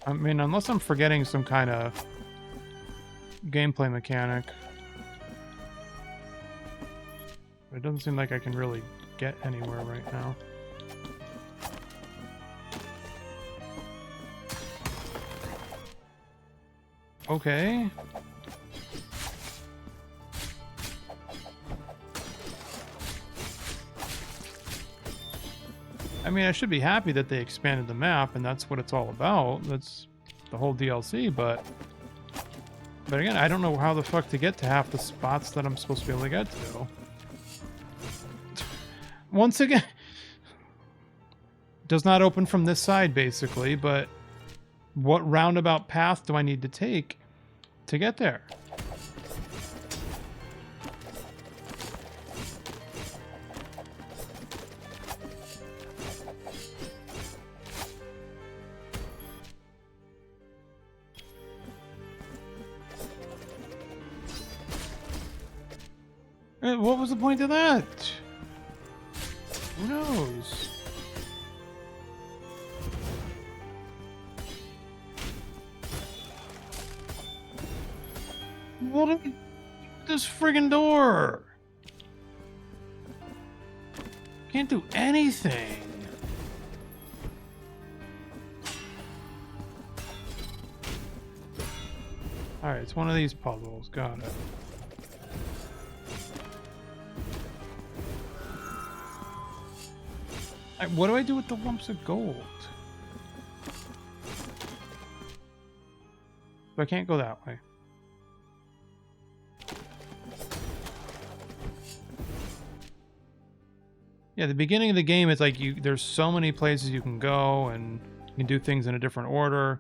I mean, unless I'm forgetting some kind of gameplay mechanic. It doesn't seem like I can really get anywhere right now. Okay. I mean, I should be happy that they expanded the map, and that's what it's all about. That's the whole DLC, but again, I don't know how the fuck to get to half the spots that I'm supposed to be able to get to. Once again, does not open from this side, basically, but what roundabout path do I need to take to get there? What was the point of that? Who knows? What is this friggin' door? Can't do anything. Alright, it's one of these puzzles. Got it. What do I do with the lumps of gold? So I can't go that way. Yeah, the beginning of the game is like there's so many places you can go and you can do things in a different order.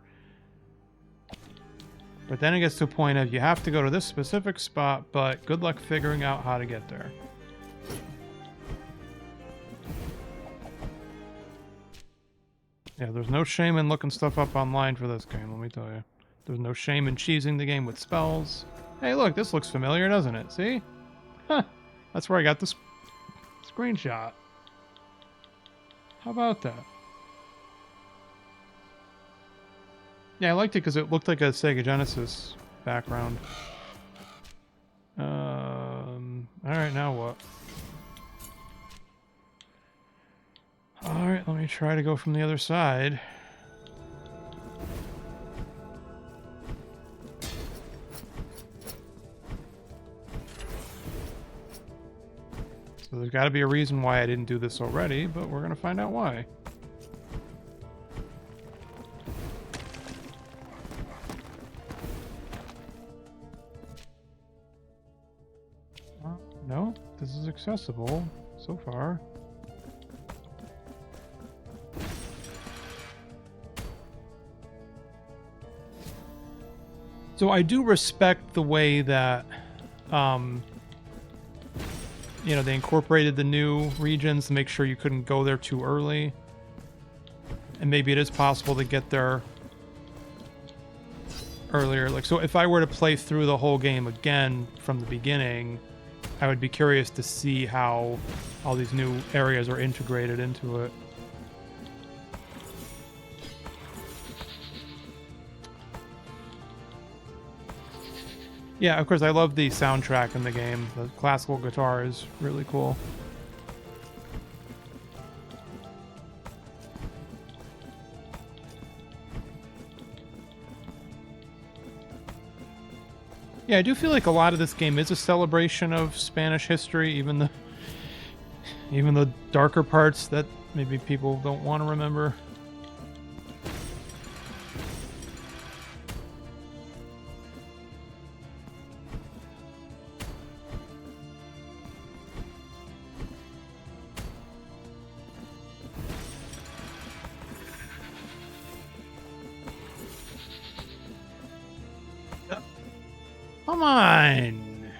But then it gets to a point of you have to go to this specific spot, but good luck figuring out how to get there. Yeah, there's no shame in looking stuff up online for this game, let me tell you. There's no shame in cheesing the game with spells. Hey, look, this looks familiar, doesn't it? See? Huh. That's where I got this screenshot. How about that? Yeah, I liked it because it looked like a Sega Genesis background. Alright, now what? Alright, let me try to go from the other side. So there's got to be a reason why I didn't do this already, but we're going to find out why. No, this is accessible so far. So I do respect the way that, you know, they incorporated the new regions to make sure you couldn't go there too early. And maybe it is possible to get there earlier. Like, so if I were to play through the whole game again from the beginning, I would be curious to see how all these new areas are integrated into it. Yeah, of course, I love the soundtrack in the game. The classical guitar is really cool. Yeah, I do feel like a lot of this game is a celebration of Spanish history, even the darker parts that maybe people don't want to remember. Come on!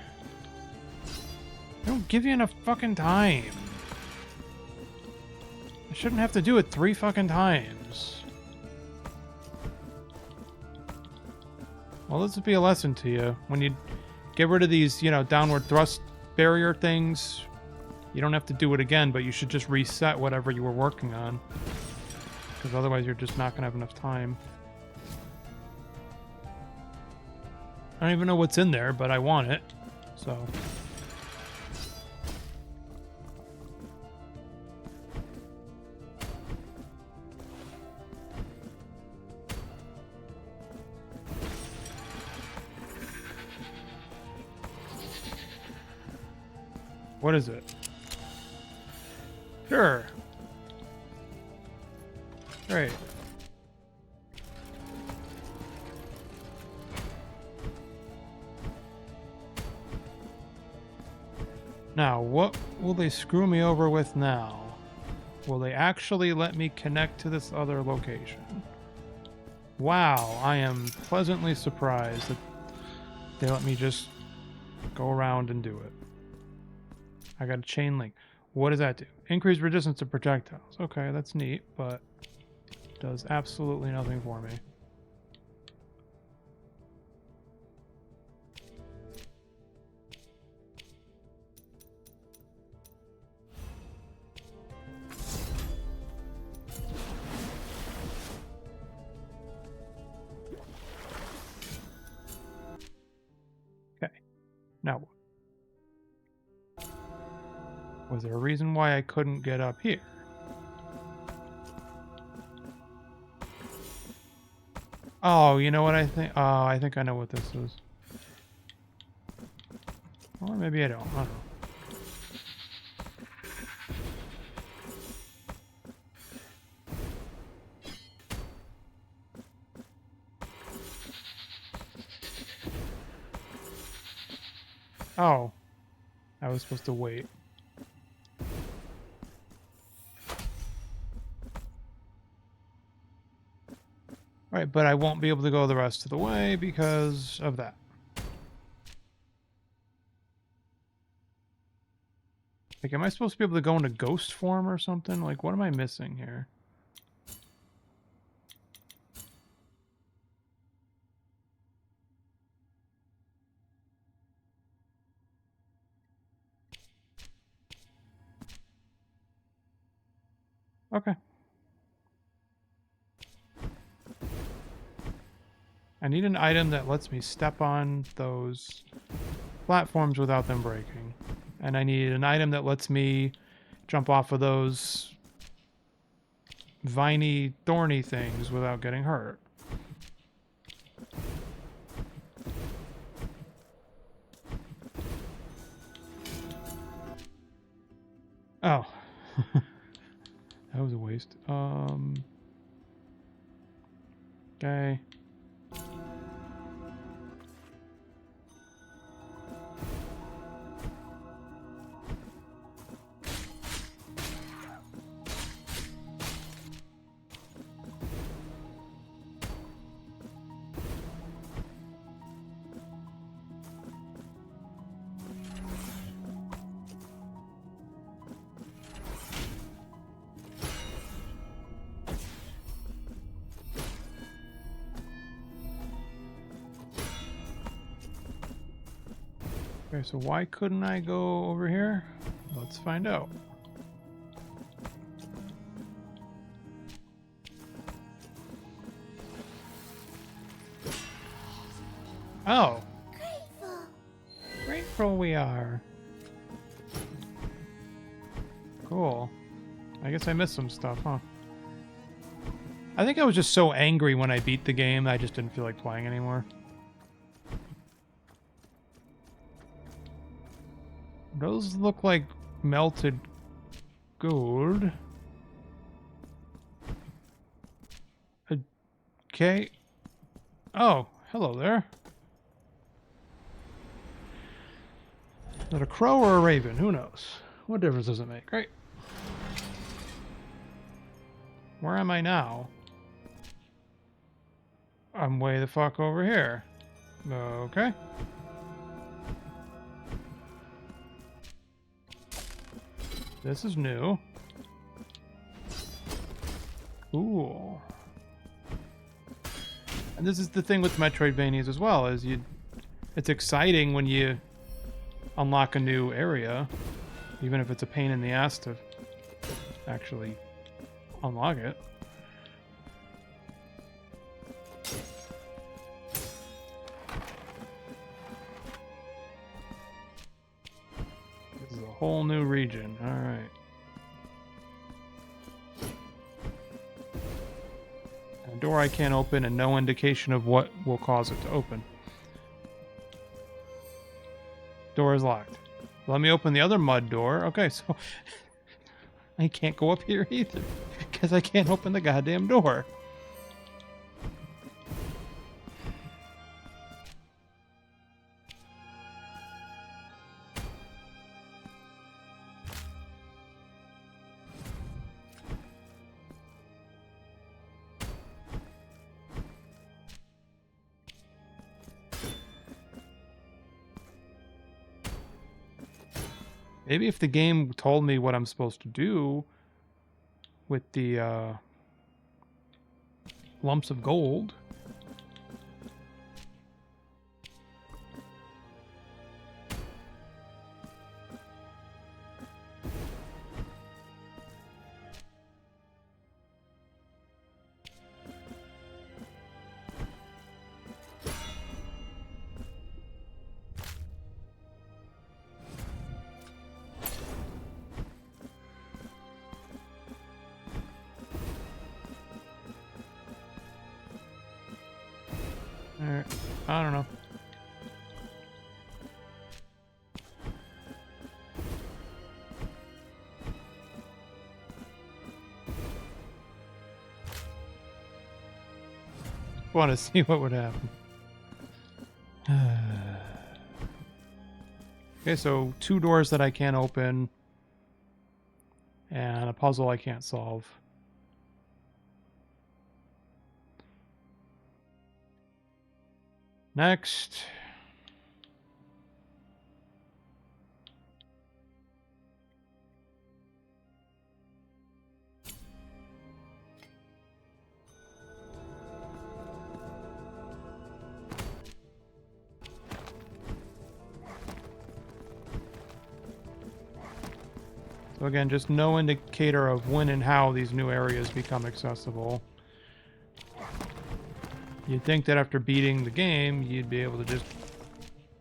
I don't give you enough fucking time. I shouldn't have to do it 3 fucking times. Well, this would be a lesson to you. When you get rid of these, you know, downward thrust barrier things, you don't have to do it again, but you should just reset whatever you were working on. Because otherwise you're just not going to have enough time. I don't even know what's in there, but I want it, so. What is it? Sure. Great. Now, what will they screw me over with now? Will they actually let me connect to this other location? Wow, I am pleasantly surprised that they let me just go around and do it. I got a chain link. What does that do? Increase resistance to projectiles. Okay, that's neat, but does absolutely nothing for me. Now, was there a reason why I couldn't get up here? Oh, you know what I think? Oh, I think I know what this is. Or maybe I don't. I don't know. Oh. I was supposed to wait. Right, but I won't be able to go the rest of the way because of that. Like, am I supposed to be able to go into ghost form or something? Like, what am I missing here? Okay. I need an item that lets me step on those platforms without them breaking. And I need an item that lets me jump off of those viney, thorny things without getting hurt. Oh. That was a waste. Okay. Okay, so why couldn't I go over here? Let's find out. Oh. Grateful we are. Cool. I guess I missed some stuff, huh? I think I was just so angry when I beat the game, I just didn't feel like playing anymore. Those look like melted gold. Okay. Oh, hello there. Is that a crow or a raven? Who knows? What difference does it make, right? Where am I now? I'm way the fuck over here. Okay. This is new. Cool. And this is the thing with Metroidvanias as well, is it's exciting when you unlock a new area, even if it's a pain in the ass to actually unlock it. This is a whole new region. All right. A door I can't open and no indication of what will cause it to open. Door is locked. Let me open the other mud door. Okay, so I can't go up here either because I can't open the goddamn door. Maybe if the game told me what I'm supposed to do with the lumps of gold. Alright, I don't know. Want to see what would happen. Okay, so 2 doors that I can't open. And a puzzle I can't solve. Next. So again, just no indicator of when and how these new areas become accessible. You'd think that after beating the game, you'd be able to just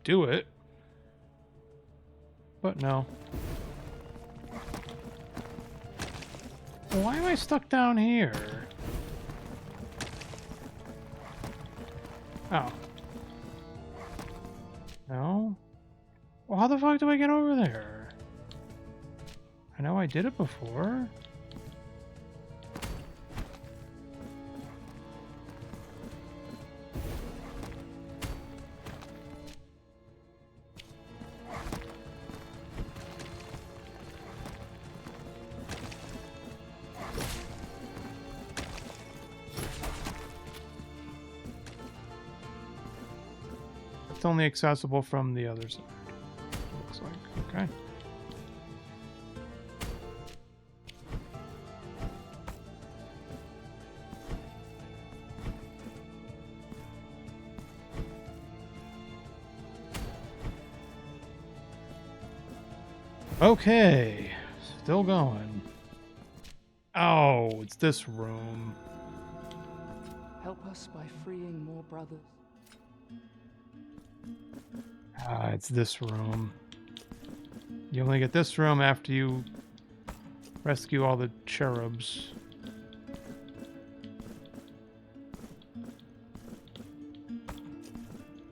do it. But no. Why am I stuck down here? Oh. No? Well, how the fuck do I get over there? I know I did it before. It's only accessible from the other side. Looks like. Okay. Okay. Still going. Oh, it's this room. Help us by freeing more brothers. Ah, it's this room. You only get this room after you rescue all the cherubs.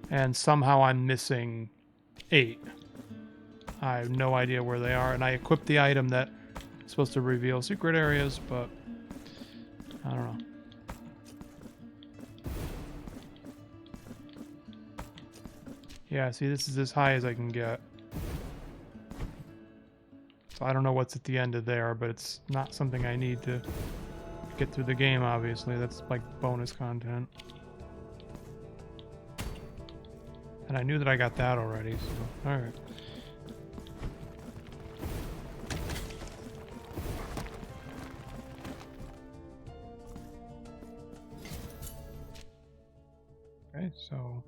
And somehow I'm missing 8. I have no idea where they are, and I equipped the item that is supposed to reveal secret areas, but I don't know. Yeah, see, this is as high as I can get. So I don't know what's at the end of there, but it's not something I need to get through the game, obviously. That's like bonus content. And I knew that I got that already, so alright. Okay, so...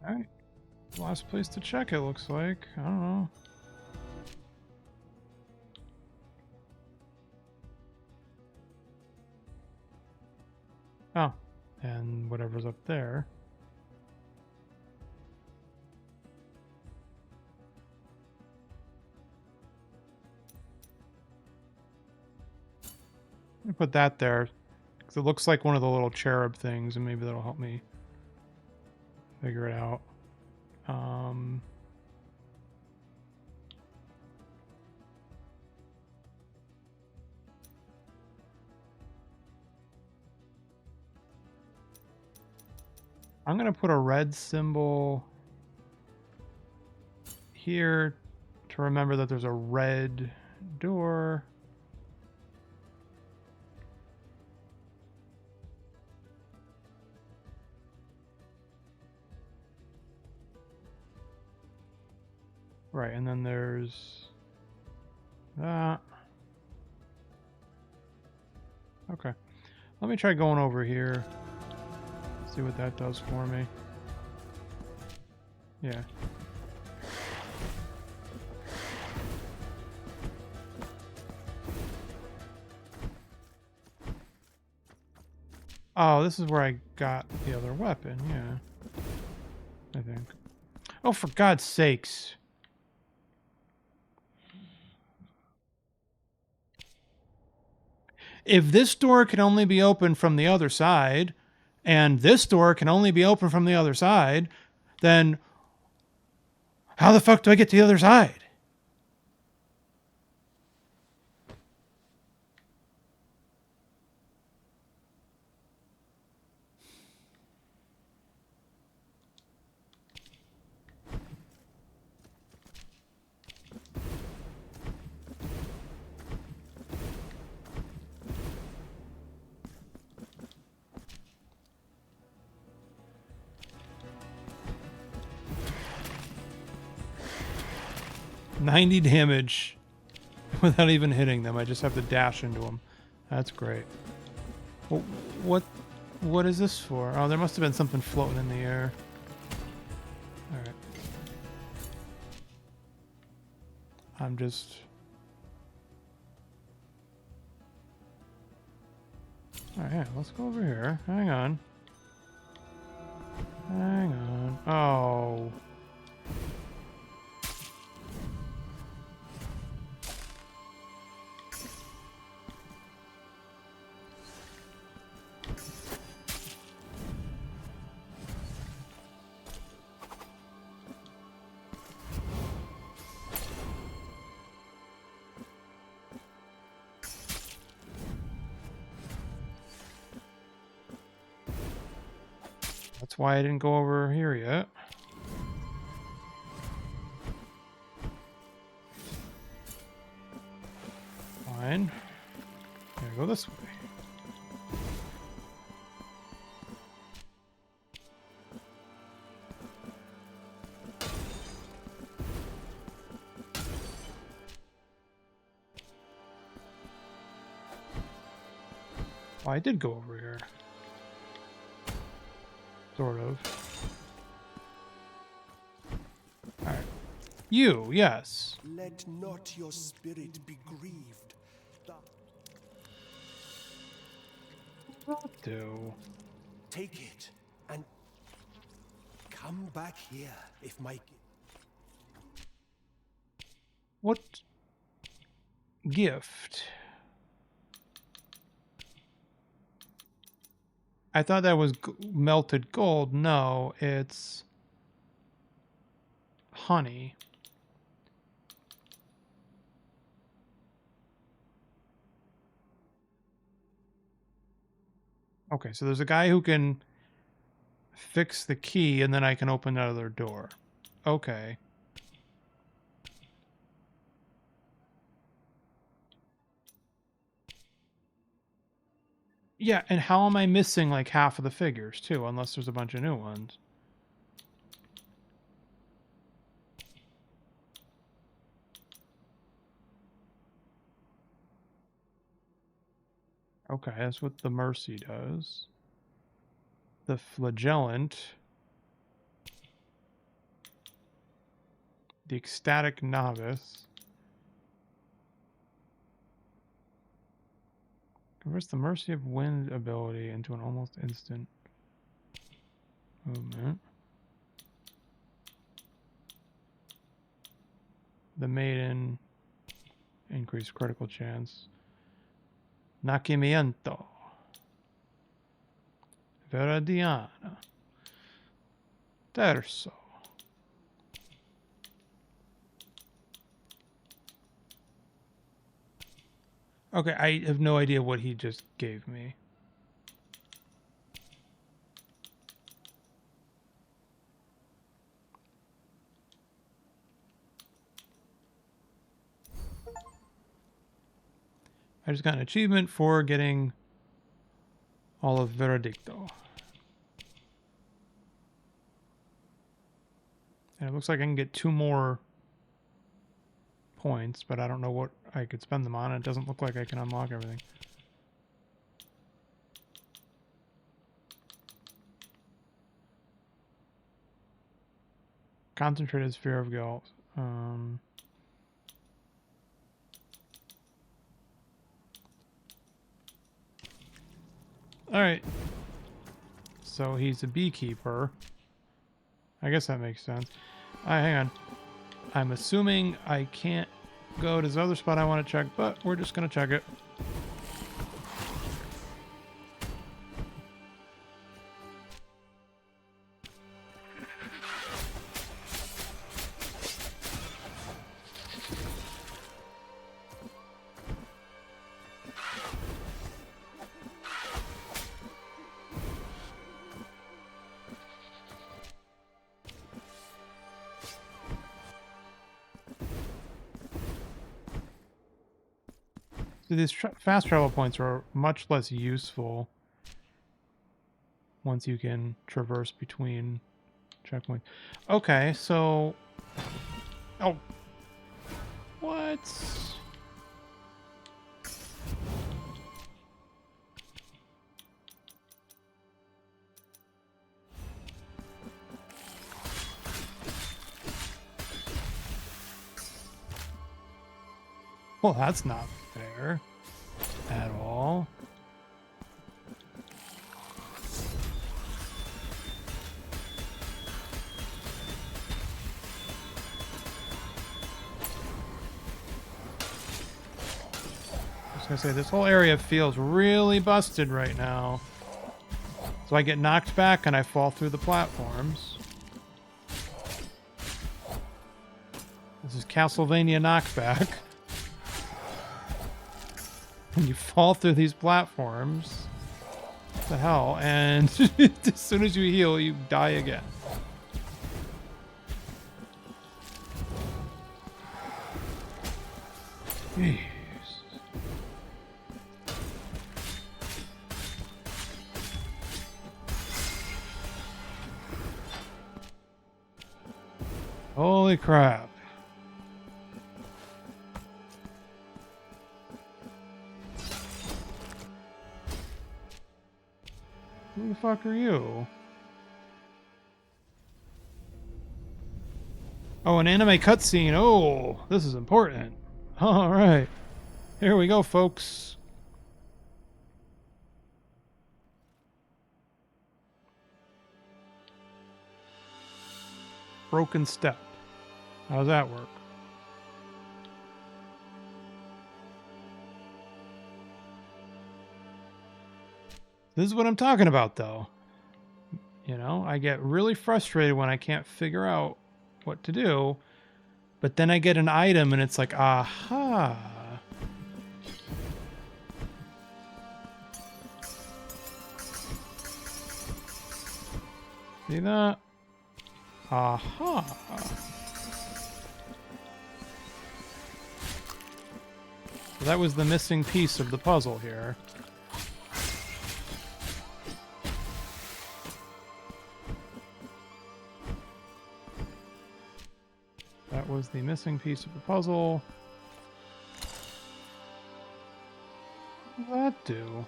Alright. Last place to check, it looks like. I don't know. Oh. And whatever's up there. I'm gonna put that there. Because it looks like one of the little cherub things, and maybe that'll help me figure it out. I'm going to put a red symbol here to remember that there's a red door. Right, and then there's that. Okay. Let me try going over here. See what that does for me. Yeah. Oh, this is where I got the other weapon, yeah. I think. Oh, for God's sakes. If this door can only be opened from the other side, and this door can only be opened from the other side, then how the fuck do I get to the other side? 90 damage without even hitting them. I just have to dash into them. That's great. Well, what is this for? Oh, there must have been something floating in the air. Alright. I'm just... Alright, yeah, let's go over here. Hang on. Hang on. Oh. That's why I didn't go over here yet. Fine. Gotta go this way. Well, I did go over here. Sort of. Alright. You, yes. Let not your spirit be grieved. Do. Take it and come back here if my... What gift? I thought that was melted gold. No, it's honey. Okay, so there's a guy who can fix the key and then I can open that other door. Okay. Yeah, and how am I missing like half of the figures too, unless there's a bunch of new ones? Okay, that's what the Mercy does. The Flagellant. The Ecstatic Novice. Converts the Mercy of Wind ability into an almost instant movement. The Maiden. Increased critical chance. Nacimiento. Veradiana. Terzo. Okay, I have no idea what he just gave me. I just got an achievement for getting all of Veredicto. And it looks like I can get 2 more points, but I don't know what I could spend them on. It doesn't look like I can unlock everything. Concentrated Sphere of Guilt. Alright. So he's a beekeeper. I guess that makes sense. Hang on. I'm assuming I can't go to this other spot I want to check, but we're just going to check it. So these fast travel points are much less useful once you can traverse between checkpoints. Okay, so... Oh. What? Well, that's not fair at all. I was gonna say, this whole area feels really busted right now. So I get knocked back and I fall through the platforms. This is Castlevania knockback. And you fall through these platforms. What the hell? And as soon as you heal, you die again. Jeez. Holy crap. Who the fuck are you? Oh, an anime cutscene. Oh, this is important. All right. Here we go, folks. Broken step. How does that work? This is what I'm talking about, though. You know, I get really frustrated when I can't figure out what to do, but then I get an item and it's like, aha. See that? Aha. So that was the missing piece of the puzzle here. That was the missing piece of the puzzle. What does that do?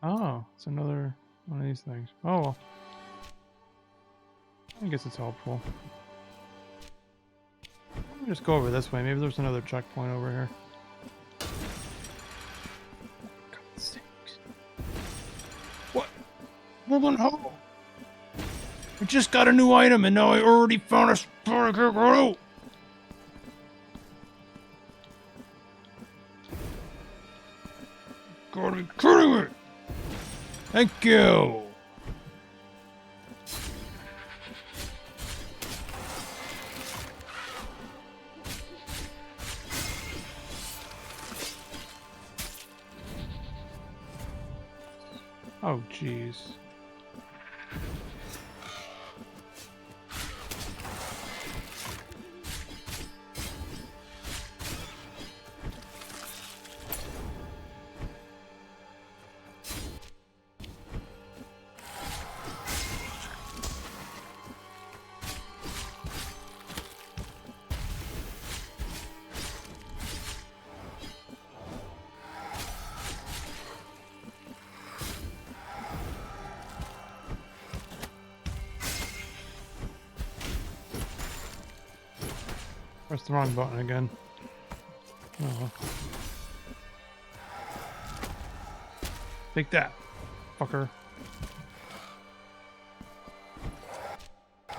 Oh, it's another one of these things. Oh, well. I guess it's helpful. Let me just go over this way. Maybe there's another checkpoint over here. God sakes. What? Well, then how? I just got a new item and now I already found a spot I can't go out. Gotta be kidding me. Thank you. Oh, jeez. Press the wrong button again. Oh well. Take that, fucker. I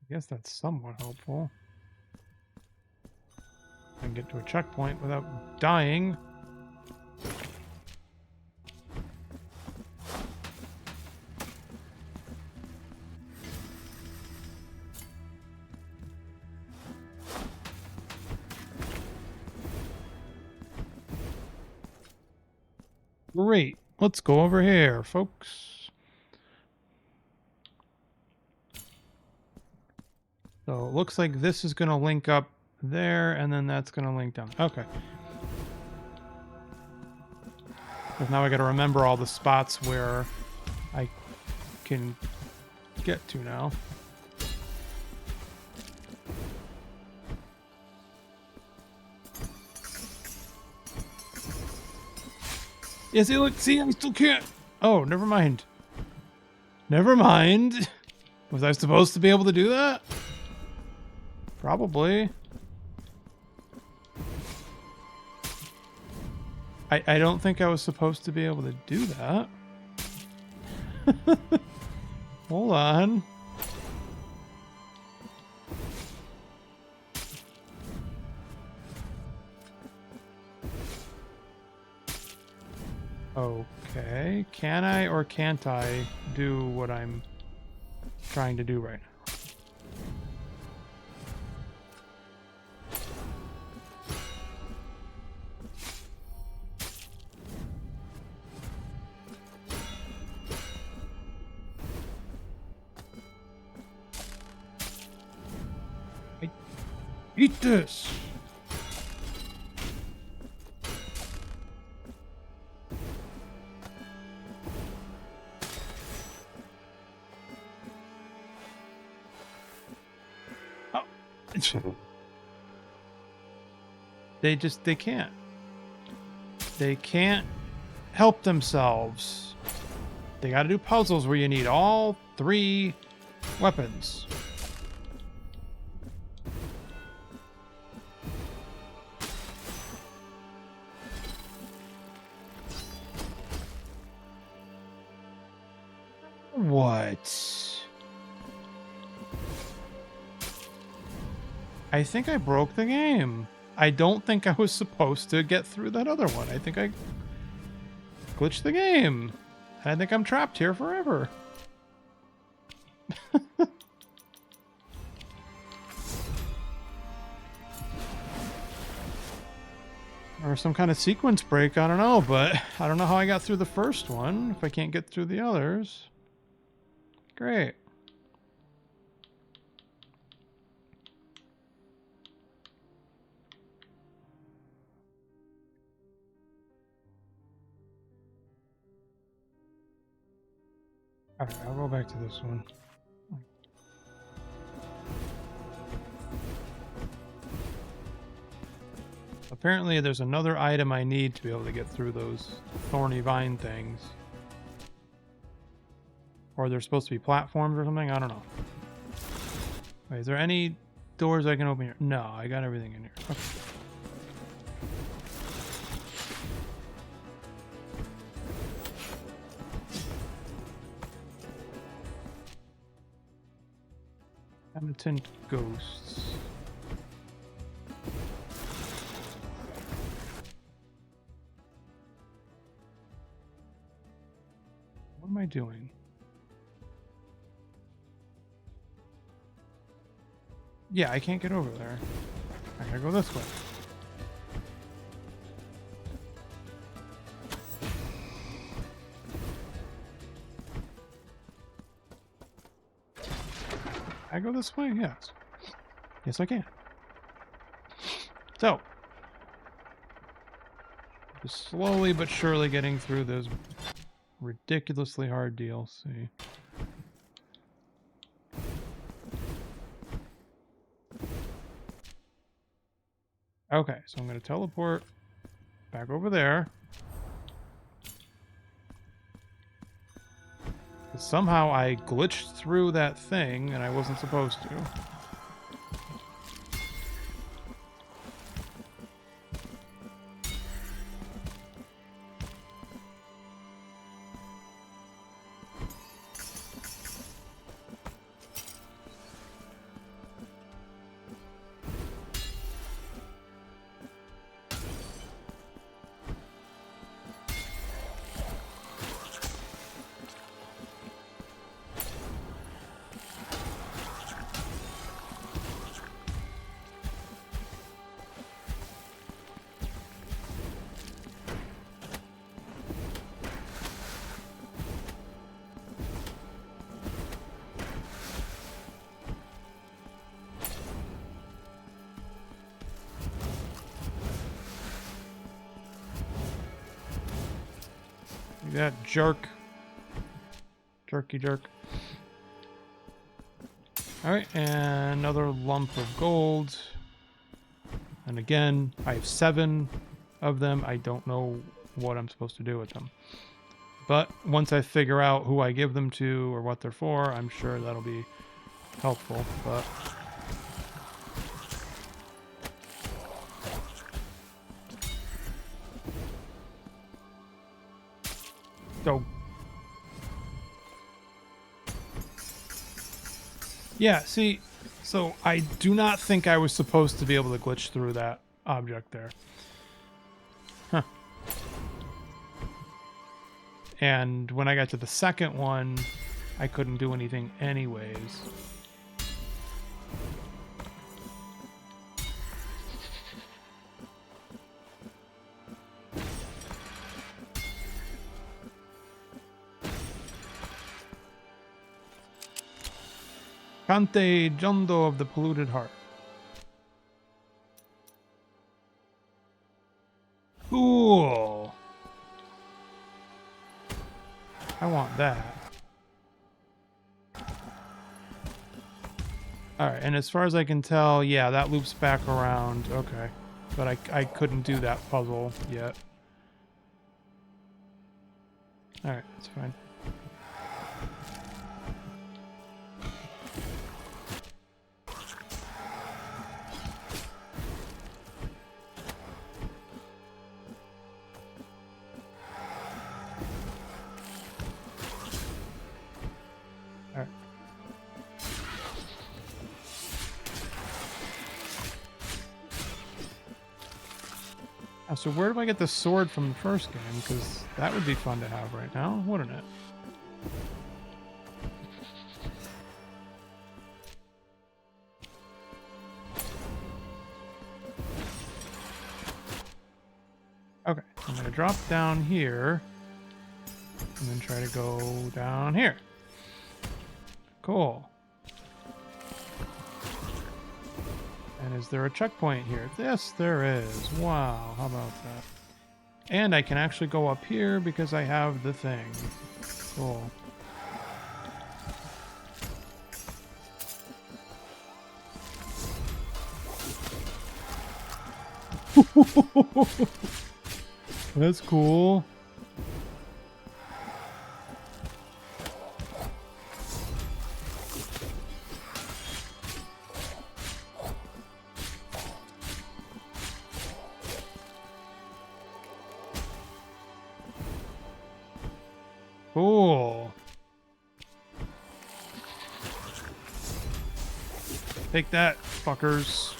guess that's somewhat helpful. I can get to a checkpoint without dying. Great. Let's go over here, folks. So it looks like this is going to link up there, and then that's going to link down. Okay. Because now I gotta remember all the spots where I can get to now. Yeah, see, look, see, I still can't. Oh, never mind. Never mind. Was I supposed to be able to do that? Probably. I don't think I was supposed to be able to do that. Hold on. Okay. Can I or can't I do what I'm trying to do right now? Eat this! Oh. They can't. They can't help themselves. They gotta do puzzles where you need all 3 weapons. What? I think I broke the game. I don't think I was supposed to get through that other one. I think I glitched the game. I think I'm trapped here forever. Or some kind of sequence break, I don't know, but I don't know how I got through the first one if I can't get through the others. Great. Alright, I'll go back to this one. Apparently there's another item I need to be able to get through those thorny vine things. Or they're supposed to be platforms or something? I don't know. Wait, is there any doors I can open here? No, I got everything in here. Okay. Penitent ghosts. What am I doing? Yeah, I can't get over there. I gotta go this way. I go this way? Yes. Yes, I can. So, just slowly but surely getting through those ridiculously hard DLC. Okay, so I'm going to teleport back over there. Somehow I glitched through that thing and I wasn't supposed to. that jerk. Jerky jerk. Alright, and another lump of gold. And again, I have 7 of them. I don't know what I'm supposed to do with them. But once I figure out who I give them to or what they're for, I'm sure that'll be helpful. But so yeah, see, so I do not think I was supposed to be able to glitch through that object there. Huh. And when I got to the second one, I couldn't do anything anyways. Kante Jondo of the Polluted Heart. Cool. I want that. Alright, and as far as I can tell, yeah, that loops back around. Okay. But I couldn't do that puzzle yet. Alright, that's fine. So where do I get the sword from the first game? Because that would be fun to have right now, wouldn't it? Okay, I'm going to drop down here and then try to go down here. Cool. And is there a checkpoint here? Yes, there is. Wow, how about that? And I can actually go up here because I have the thing. Cool. That's cool. Cool. Take that, fuckers.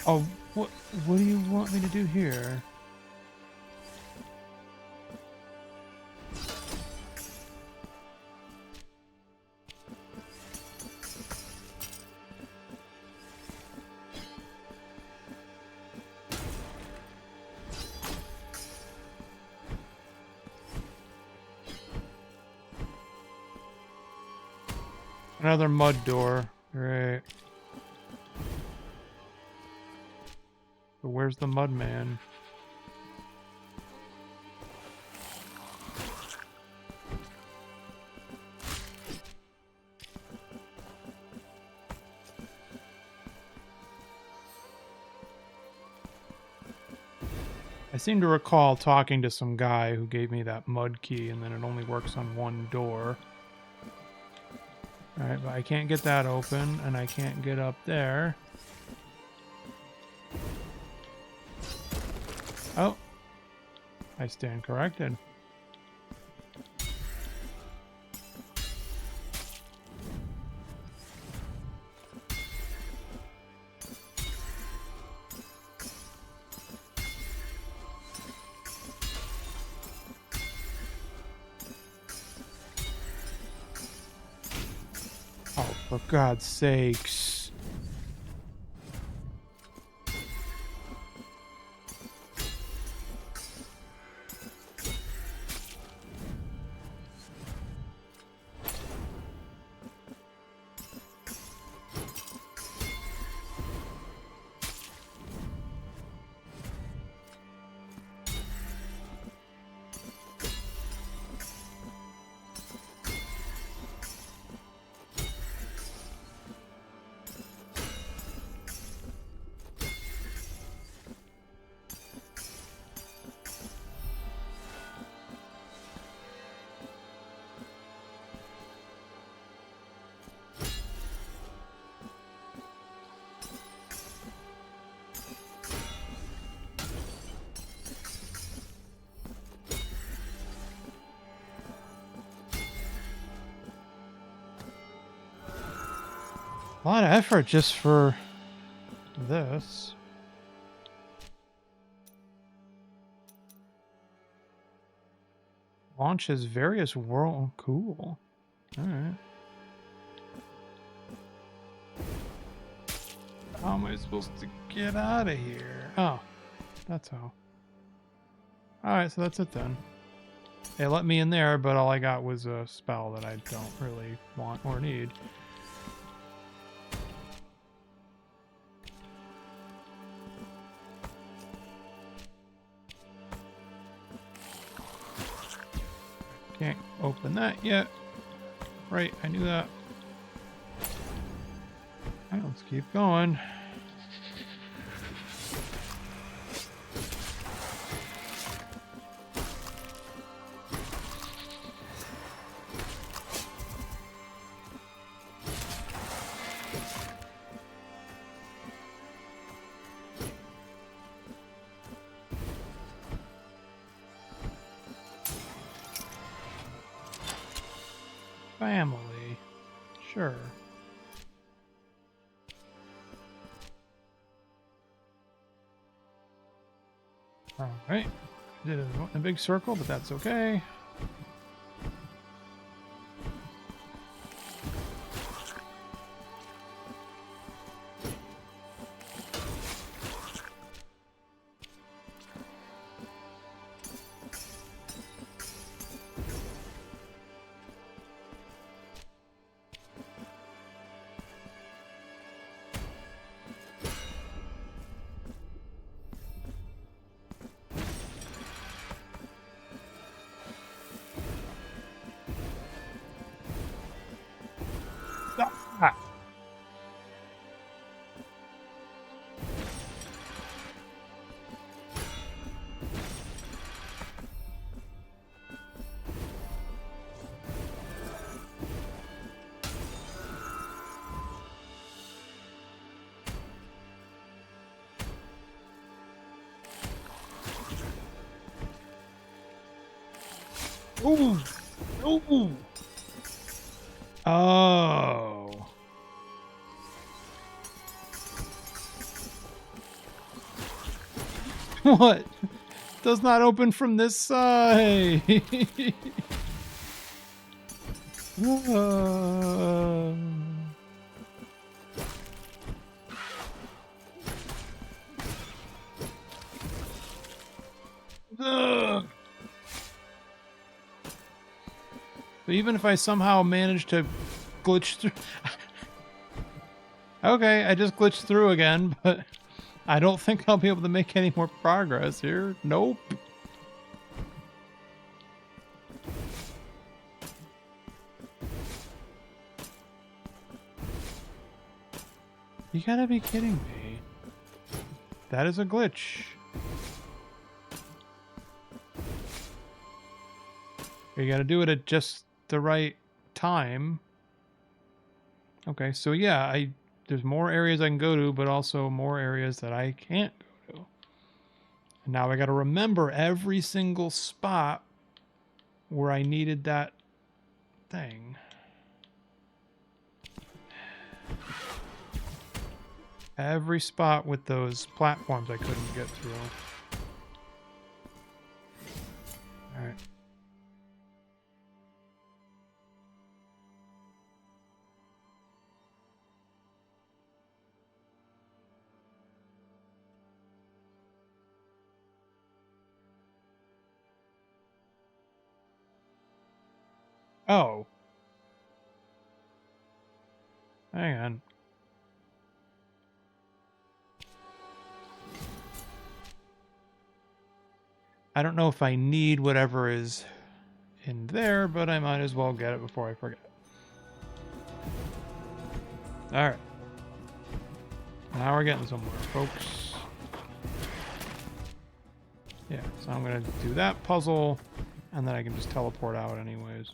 Oh, what do you want me to do here? Another mud door. Great. So where's the mud man? I seem to recall talking to some guy who gave me that mud key, and then it only works on one door. Alright, but I can't get that open, and I can't get up there. Oh. I stand corrected. Oh, for God's sakes. A lot of effort just for this. Launches various world. Cool. All right. How am I supposed to get out of here? Oh, that's how. All right, so that's it then. They let me in there, but all I got was a spell that I don't really want or need. Can't open that yet. Right, I knew that. All right, let's keep going. Family. Sure. Alright. Did it in a big circle, but that's okay. Ah. Ooh. Ooh. Oh. What? Does not open from this side. Uh. Ugh. So even if I somehow manage to glitch through... Okay, I just glitched through again, but I don't think I'll be able to make any more progress here. Nope. You gotta be kidding me. That is a glitch. You gotta do it at just the right time. Okay, so yeah, there's more areas I can go to, but also more areas that I can't go to. And now I gotta remember every single spot where I needed that thing. Every spot with those platforms I couldn't get through. Alright. Oh. Hang on. I don't know if I need whatever is in there, but I might as well get it before I forget. Alright. Now we're getting somewhere, folks. Yeah, so I'm going to do that puzzle, and then I can just teleport out anyways.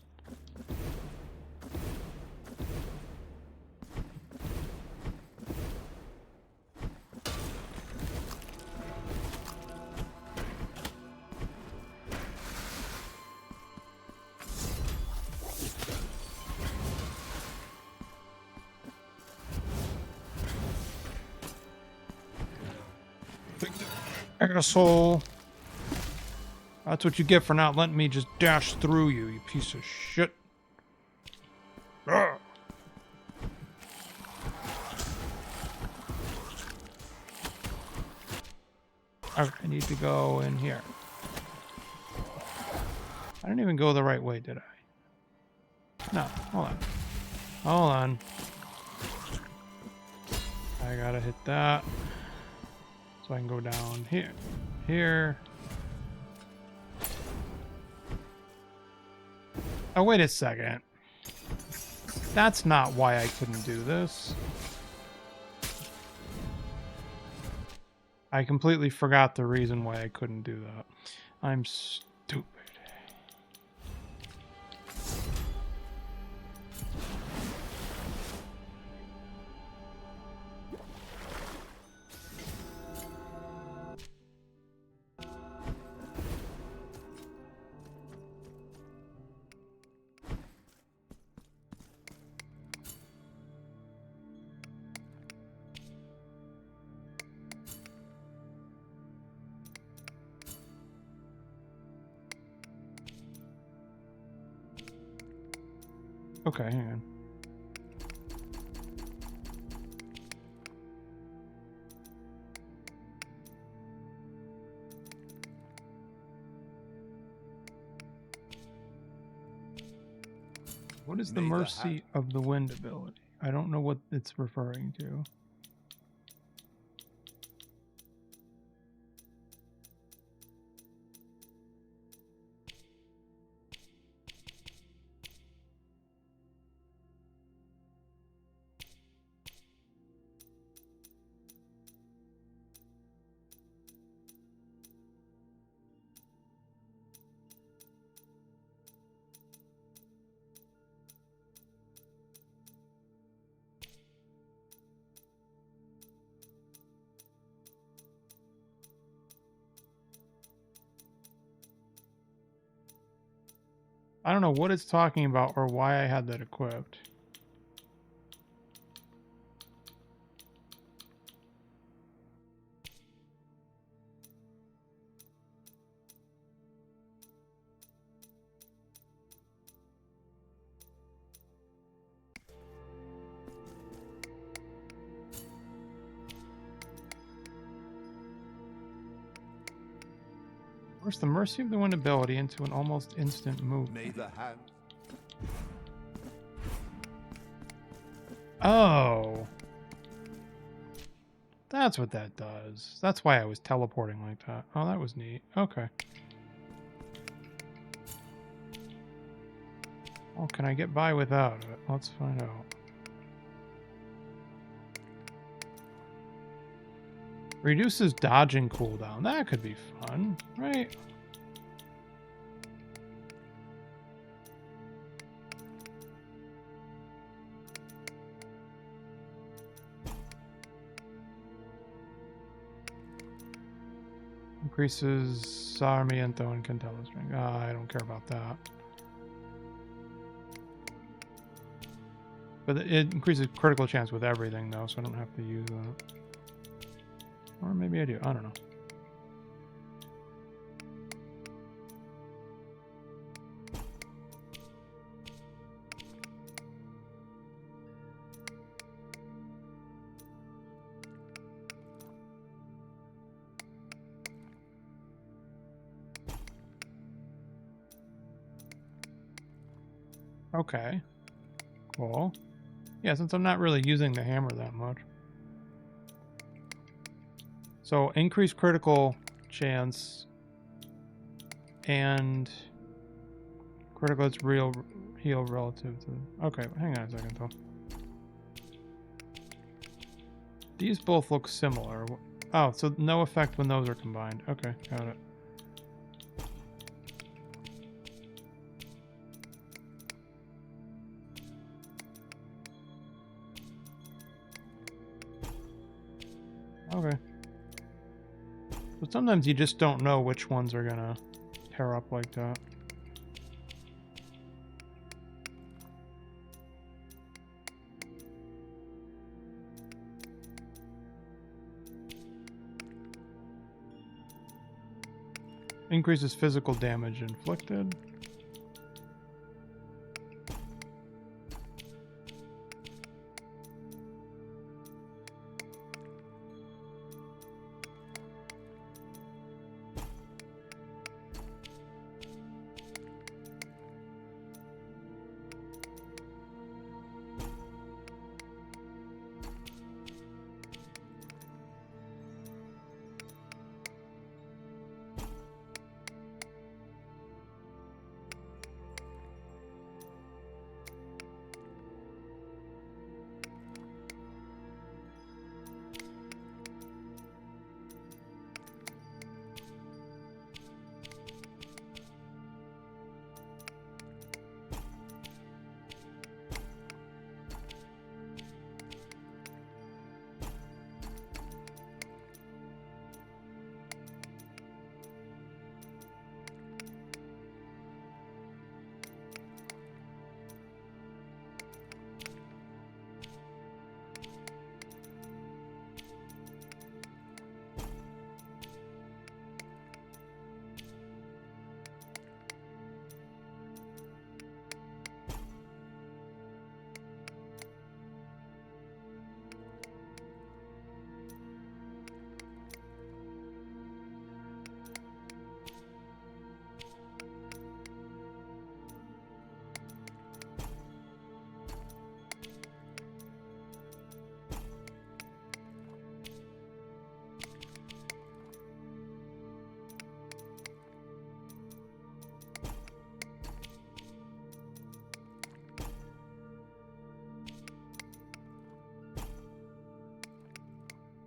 Asshole. That's what you get for not letting me just dash through you, you piece of shit. Ugh. Okay, I need to go in here. I didn't even go the right way, did I? No, hold on. Hold on. I gotta hit that. So I can go down here. Here. Oh, wait a second. That's not why I couldn't do this. I completely forgot the reason why I couldn't do that. I'm stupid. Okay, hang on. What is the Mercy of the Wind ability? I don't know what it's referring to. I don't know what it's talking about or why I had that equipped. Force the Mercy of the Wind ability into an almost instant move. May the hand. Oh. That's what that does. That's why I was teleporting like that. Oh, that was neat. Okay. Well, can I get by without it? Let's find out. Reduces dodging cooldown. That could be fun, right? Increases Sarmiento and Cantella strength. I don't care about that. But it increases critical chance with everything, though, so I don't have to use that. Or maybe I do. I don't know. Okay. Cool. Yeah, since I'm not really using the hammer that much. So increased critical chance and critical it's real heal relative to. Okay, hang on a second though. These both look similar. Oh, so no effect when those are combined. Okay, got it. Okay. But sometimes you just don't know which ones are gonna pair up like that. Increases physical damage inflicted.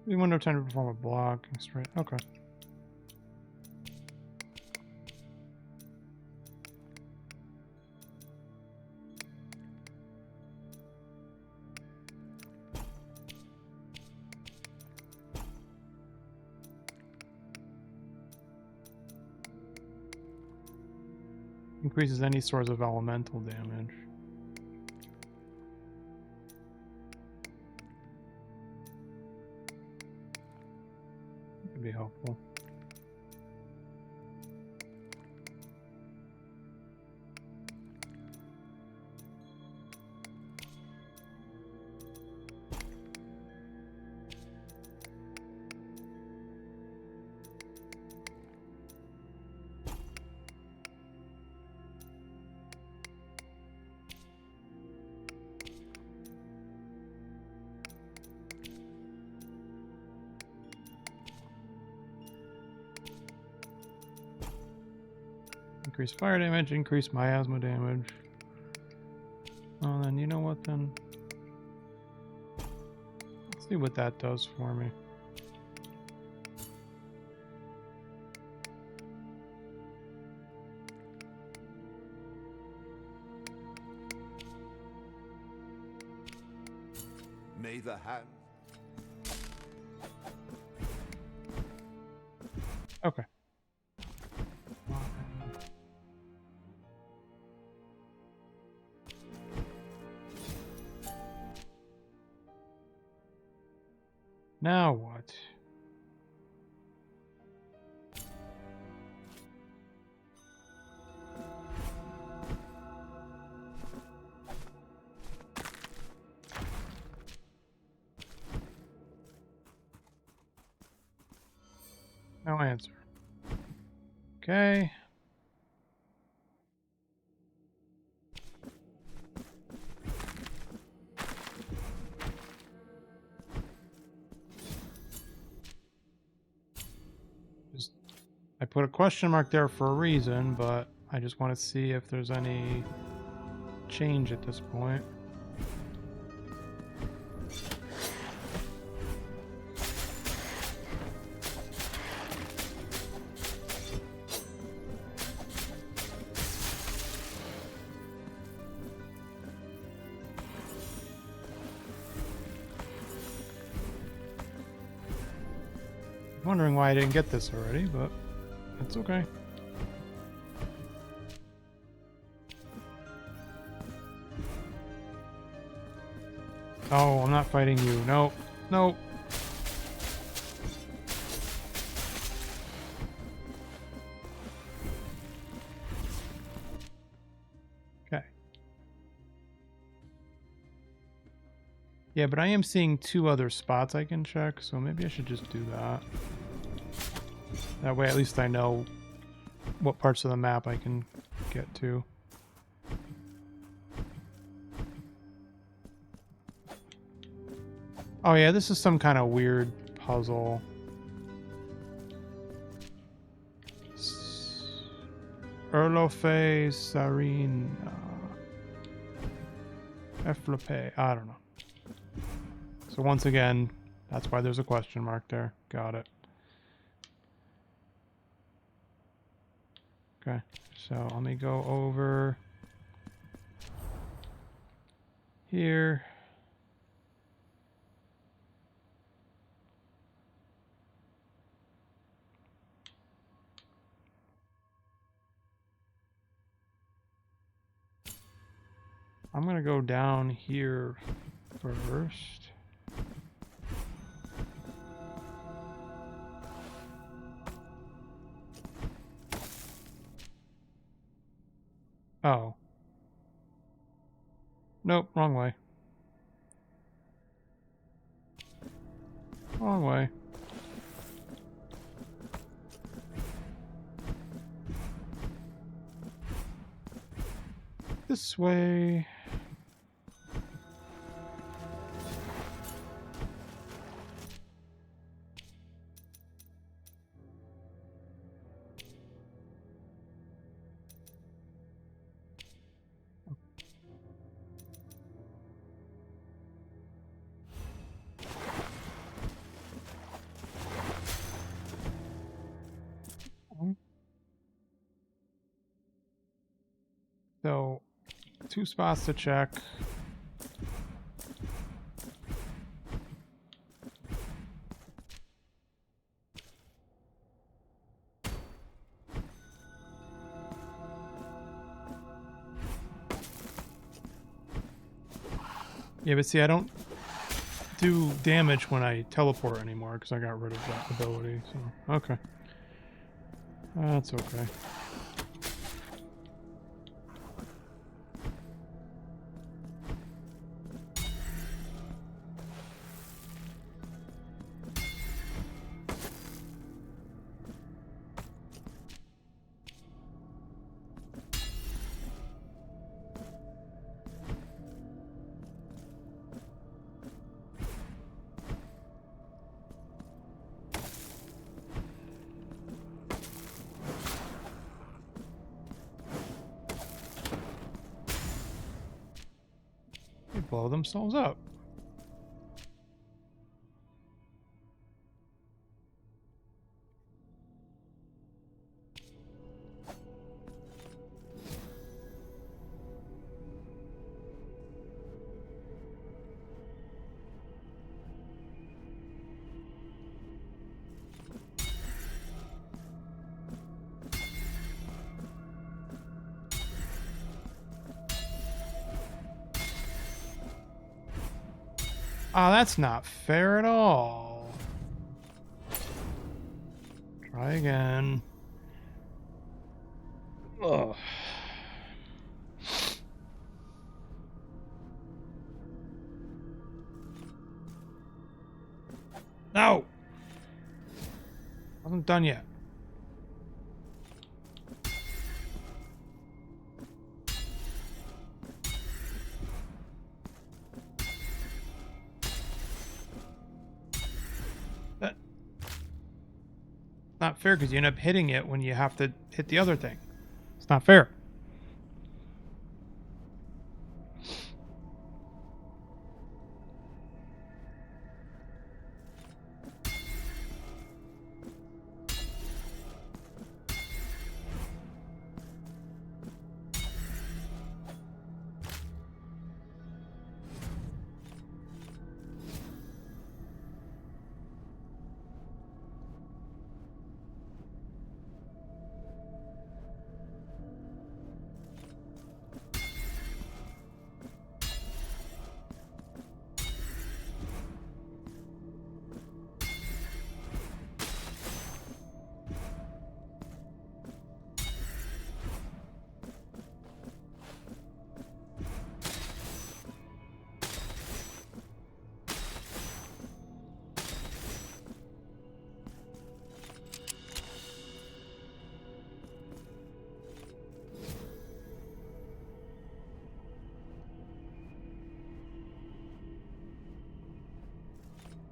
The window time to perform a block. Straight. Okay. Increases any source of elemental damage. Could be helpful. Increase fire damage, increase miasma damage. Oh, then you know what then? Let's see what that does for me. May the hand. Okay. Now what? No answer. Okay. I put a question mark there for a reason, but I just want to see if there's any change at this point. Wondering why I didn't get this already, but it's okay. Oh, I'm not fighting you. Nope. Nope. Yeah, but I am seeing 2 other spots I can check, so maybe I should just do that. That way at least I know what parts of the map I can get to. Oh yeah, this is some kind of weird puzzle. Erlofe Sarin Eflope. I don't know. So once again, that's why there's a question mark there. Got it. Okay, so let me go over here. I'm gonna go down here first. Oh. Nope, wrong way. Wrong way. This way. So, 2 spots to check. Yeah, but see, I don't do damage when I teleport anymore because I got rid of that ability. So, okay. That's okay. They blow themselves up. Oh, that's not fair at all. Try again. Ugh. No! Wasn't done yet. That not fair because you end up hitting it when you have to hit the other thing. It's not fair.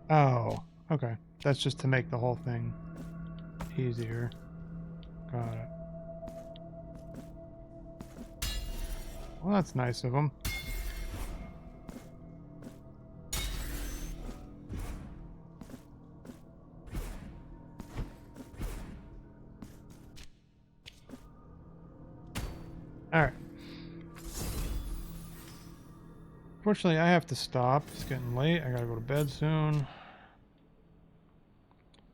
Oh, okay. That's just to make the whole thing easier. Got it. Well, that's nice of them. Alright. Fortunately, I have to stop. It's getting late. I gotta go to bed soon.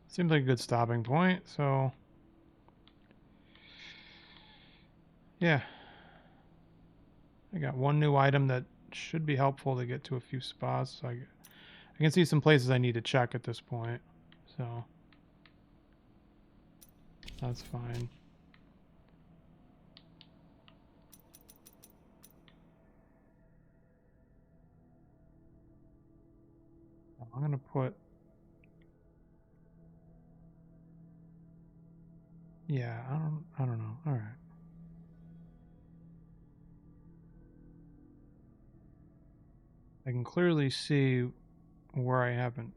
Seems like a good stopping point, so... yeah. I got one new item that should be helpful to get to a few spots. So I can see some places I need to check at this point. So... that's fine. I'm gonna put... yeah, I don't know. All right. I can clearly see where I haven't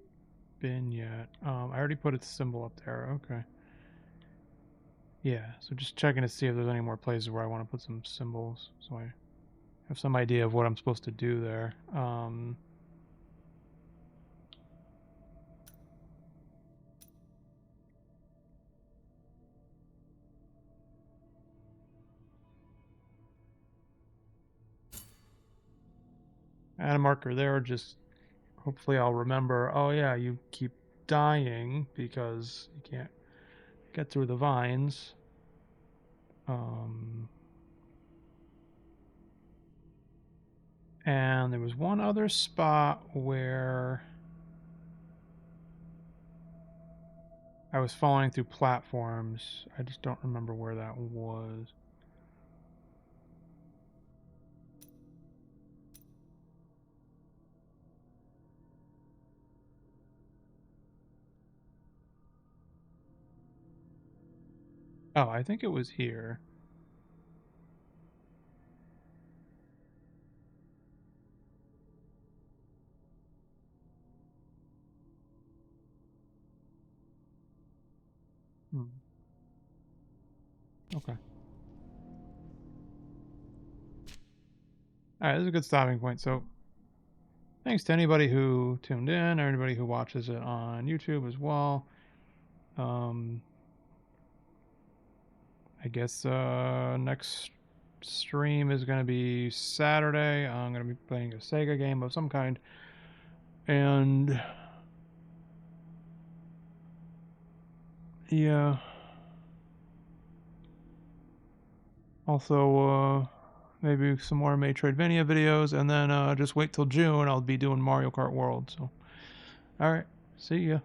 been yet. I already put its symbol up there. Okay. Yeah, so just checking to see if there's any more places where I want to put some symbols, so I have some idea of what I'm supposed to do there. Add a marker there, just hopefully I'll remember, oh yeah, you keep dying because you can't get through the vines. And there was one other spot where I was falling through platforms. I just don't remember where that was. Oh, I think it was here. Okay. All right, this is a good stopping point. So thanks to anybody who tuned in, or anybody who watches it on YouTube as well. I guess next stream is going to be Saturday. I'm going to be playing a Sega game of some kind. And yeah. Also, maybe some more Maytroidvania videos, and then just wait till June. I'll be doing Mario Kart World. So, all right, see ya.